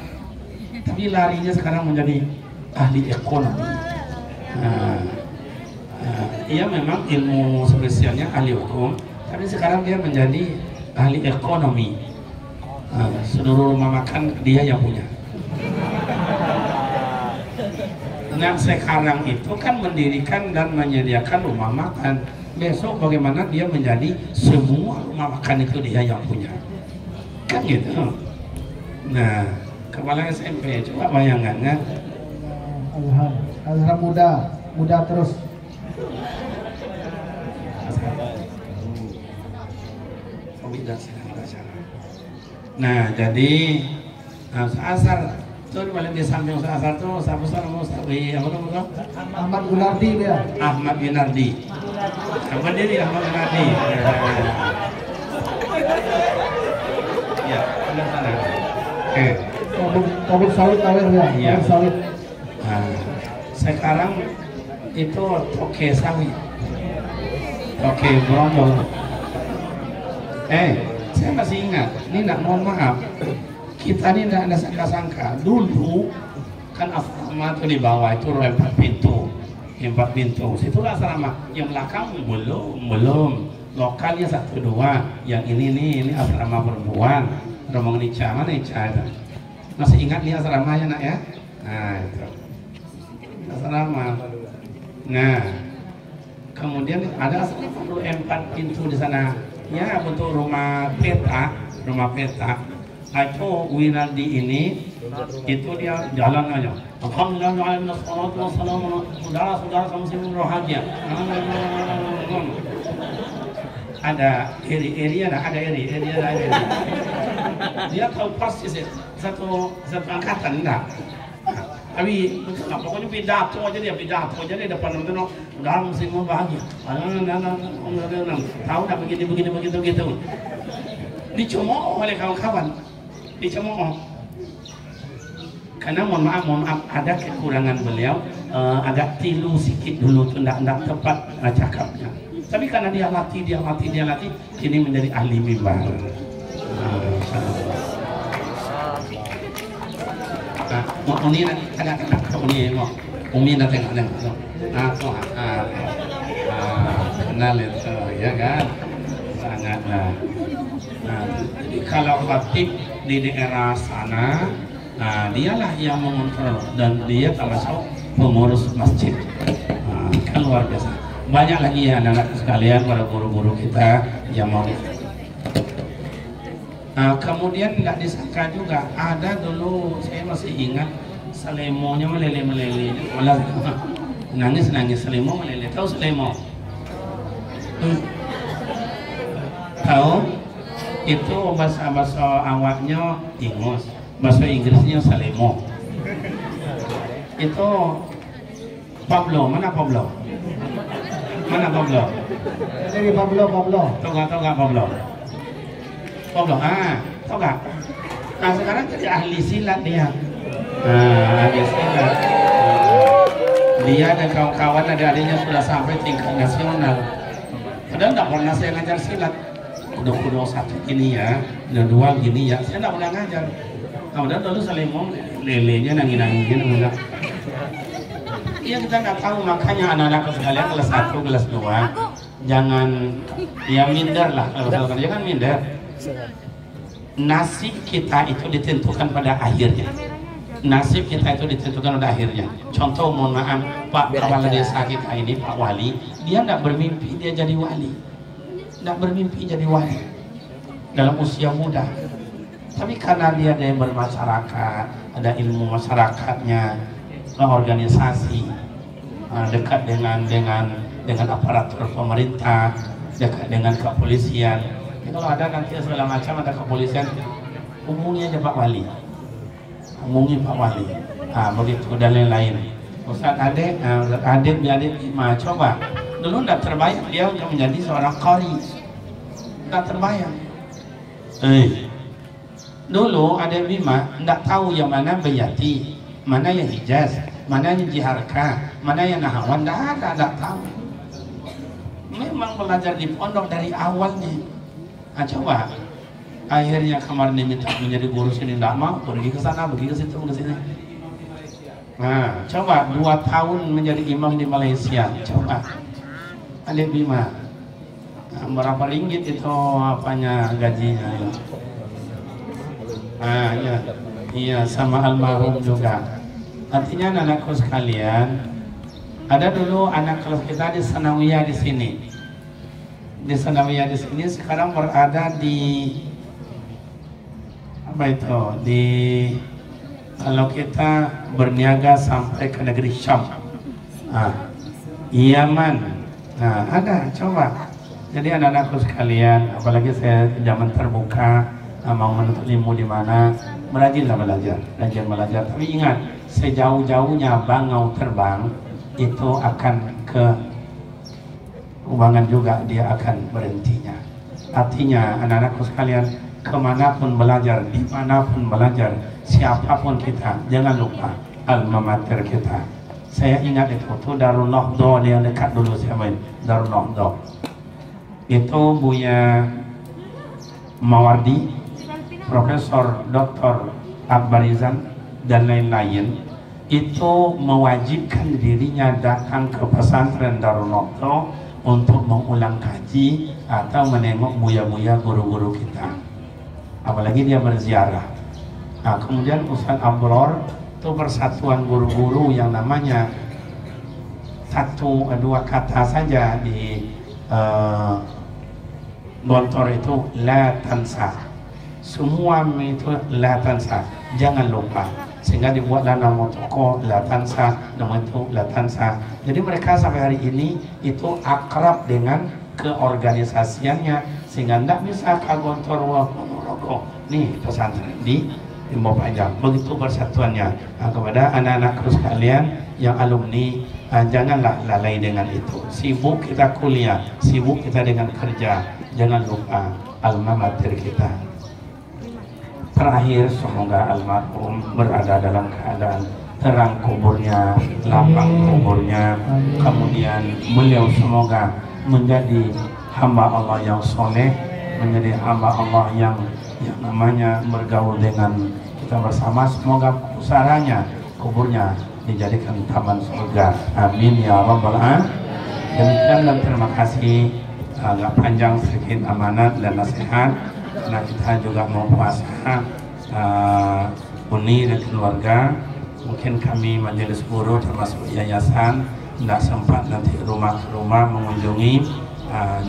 Tapi larinya sekarang menjadi ahli ekonomi. Ia memang ilmu spesialnya ahli hukum, tapi sekarang dia menjadi ahli ekonomi. Seluruh rumah makan dia yang punya. Nah sekarang itu kan mendirikan dan menyediakan rumah makan. Besok bagaimana dia menjadi semua rumah makan itu dia yang punya. Kan gitu. Nah kepala SMP coba bayangannya. Azhar muda terus. Nah jadi asal tuh paling di samping asal tuh siapa nama Ahmad Gunardi dia. Ahmad Gunardi. Apa diri Ahmad Gunardi? Ya, benar sana. Kabut sawit awet ya. Iya. Kabut sawit. Sekarang itu toke sawit, toke Bromo. Saya masih ingat, ini nak mohon maaf, kita ini tidak ada sangka-sangka. Dulu kan asrama itu di bawah itu 4 pintu, 4 pintu. Situlah asrama. Yang belakang belum. Lokalnya 1, 2. Yang ini asrama perempuan. Rombongan Ica, mana Ica itu? Masih ingat nih asramanya nak ya? Nah itu asrama. Nah kemudian ada asrama 4 pintu di sana. Ya bentuk rumah peta. Itu Winardi ini itu dia jalan aja. Alhamdulillah saudara muslimin rohagia. Ada area. Dia tahu persis satu angkatan enggak. Tapi pokoknya pidato aja dia depan nonton udah muslimin bahagia. Tahu dah begitu. Dicemooh oleh kawan-kawan. Karena mohon maaf ada kekurangan beliau, agak tilu sikit dulu tuh enggak tepat cakapnya. Tapi karena dia latih, kini menjadi ahli mimbar. Uni nanti ada Umi nanti kenal itu ya kan, sangatlah. Jadi kalau khatib di daerah sana, dialah yang mengontrol dan dia termasuk pengurus masjid. Kan luar biasa. Banyak lagi ya anak-anak sekalian, para guru-guru kita yang mau. Kemudian nggak disangka juga ada dulu, saya masih ingat selemonya meleleh, malah nangis selemo meleleh. Tahu selemo? Tahu? Itu bahasa awaknya ingus, bahasa Inggrisnya selemo. Itu Pablo, mana Pablo? Jadi Pablo. Tahu nggak Pablo? Tahu nggak? Nah sekarang jadi ahli silat dia. Ahli silat. Dia dan kawan-kawan adik-adiknya sudah sampai tingkat nasional. Padahal tidak pernah saya ngajar silat. Udah satu gini ya, udah dua gini ya, saya tidak pernah ngajar. Kemudian dulu saling ngomong, lelenya nangin-nangin enggak. Iya kita nggak tahu, makanya anak-anak sekalian kelas 1, kelas 2 jangan ya minder lah, kalau jangan minder. Nasib kita itu ditentukan pada akhirnya. Nasib kita itu ditentukan pada akhirnya. Contoh, mohon maaf, Pak kepala desa kita ini, Pak Wali, dia tidak bermimpi dia jadi wali, tidak bermimpi jadi wali dalam usia muda. Tapi karena dia ada yang bermasyarakat, ada ilmu masyarakatnya, organisasi, dekat dengan aparatur pemerintah, dekat dengan kepolisian. Ya, kalau ada nanti segala macam ada kepolisian, hubungi aja Pak Wali, hubungi Pak Wali. Begitu dan lain-lain. Ustaz adik, adik coba dulu tidak terbayang dia untuk menjadi seorang qari, tidak terbayang. Dulu ada Bima tidak tahu yang mana Bayati, mana yang Hijaz, mana yang Jiharka, mana yang Nahawan, tidak tahu. Memang belajar di pondok dari awalnya. Coba akhirnya kemarin diminta menjadi guru sini, tidak mau, pergi ke sana, pergi ke situ, ke sini. Coba 2 tahun menjadi imam di Malaysia. Coba Adik Bima, berapa ringgit itu apanya gajinya ya? Iya sama almarhum juga. Artinya anak-anakku sekalian, ada dulu anak kelas kita di Sanawiyah di sini. Di Sanawiyah di sini sekarang berada di apa itu? Kalau kita berniaga sampai ke negeri Syam, Yaman, ada. Coba. Jadi anak-anakku sekalian, apalagi saya zaman terbuka, mau menuntut ilmu di mana, rajinlah belajar, rajin belajar. Tapi ingat, sejauh-jauhnya bangau terbang itu akan ke ubangan juga, dia akan berhentinya. Artinya anak-anakku sekalian, kemanapun belajar, dimanapun belajar, siapapun kita, jangan lupa alma mater kita. Saya ingat itu Darul Nahdha yang dekat dulu saya main, Darul Nahdha. Itu Buya Mawardi, Profesor Dr. Akbarizan dan lain-lain, itu mewajibkan dirinya datang ke pesantren Darul Nahdha untuk mengulang kaji atau menengok buya-buya guru-guru kita. Apalagi dia berziarah. Kemudian Ustaz Abror itu persatuan guru-guru yang namanya 1-2 kata saja di Gontor itu la tansa. Semua itu la tansa, jangan lupa. Sehingga dibuatlah nama toko la tansa, nama itu la tansa. Jadi mereka sampai hari ini itu akrab dengan keorganisasiannya, sehingga tidak bisa ke Gontor nih pesantren di Timur Panjang. Begitu persatuannya. Kepada anak-anakku sekalian yang alumni, janganlah lalai dengan itu. Sibuk kita kuliah, sibuk kita dengan kerja, jangan lupa alma mater kita. Terakhir, semoga almarhum berada dalam keadaan terang kuburnya, lapang kuburnya. Kemudian beliau semoga menjadi hamba Allah yang soleh, menjadi hamba Allah yang namanya bergaul dengan kita bersama. Semoga usahanya, kuburnya dijadikan taman surga. Amin ya rabbal alamin. Demikian dan terima kasih. Agak panjang sedikit amanat dan nasihat, karena kita juga mau puasa Uni dan keluarga. Mungkin kami majelis guru termasuk yayasan tidak sempat nanti rumah ke rumah mengunjungi.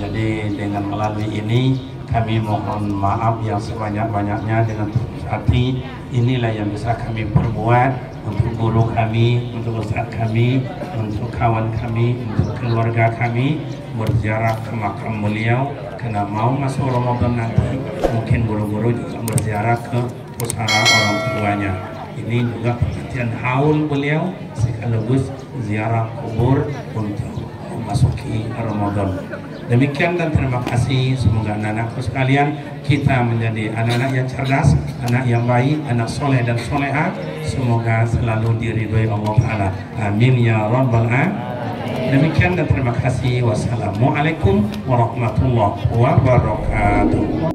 Jadi dengan melalui ini kami mohon maaf yang sebanyak-banyaknya dengan tulus hati. Inilah yang bisa kami perbuat untuk guru kami, untuk ustaz kami, untuk kawan kami, untuk keluarga kami, berziarah ke makam beliau. Karena mau masuk Ramadan nanti, mungkin guru-guru juga berziarah ke pusara orang tuanya. Ini juga perhatian haul beliau sekaligus ziarah kubur untuk memasuki Ramadan. Demikian dan terima kasih. Semoga anak-anakku sekalian kita menjadi anak-anak yang cerdas, anak yang baik, anak soleh dan soleha. Semoga selalu diridhoi Allah Ta'ala. Amin ya rabbal alamin. Demikian dan terima kasih. Wassalamualaikum warahmatullahi wabarakatuh.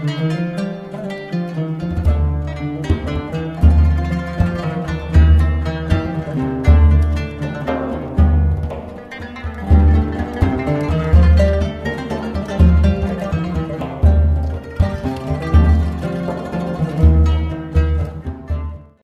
Thank you.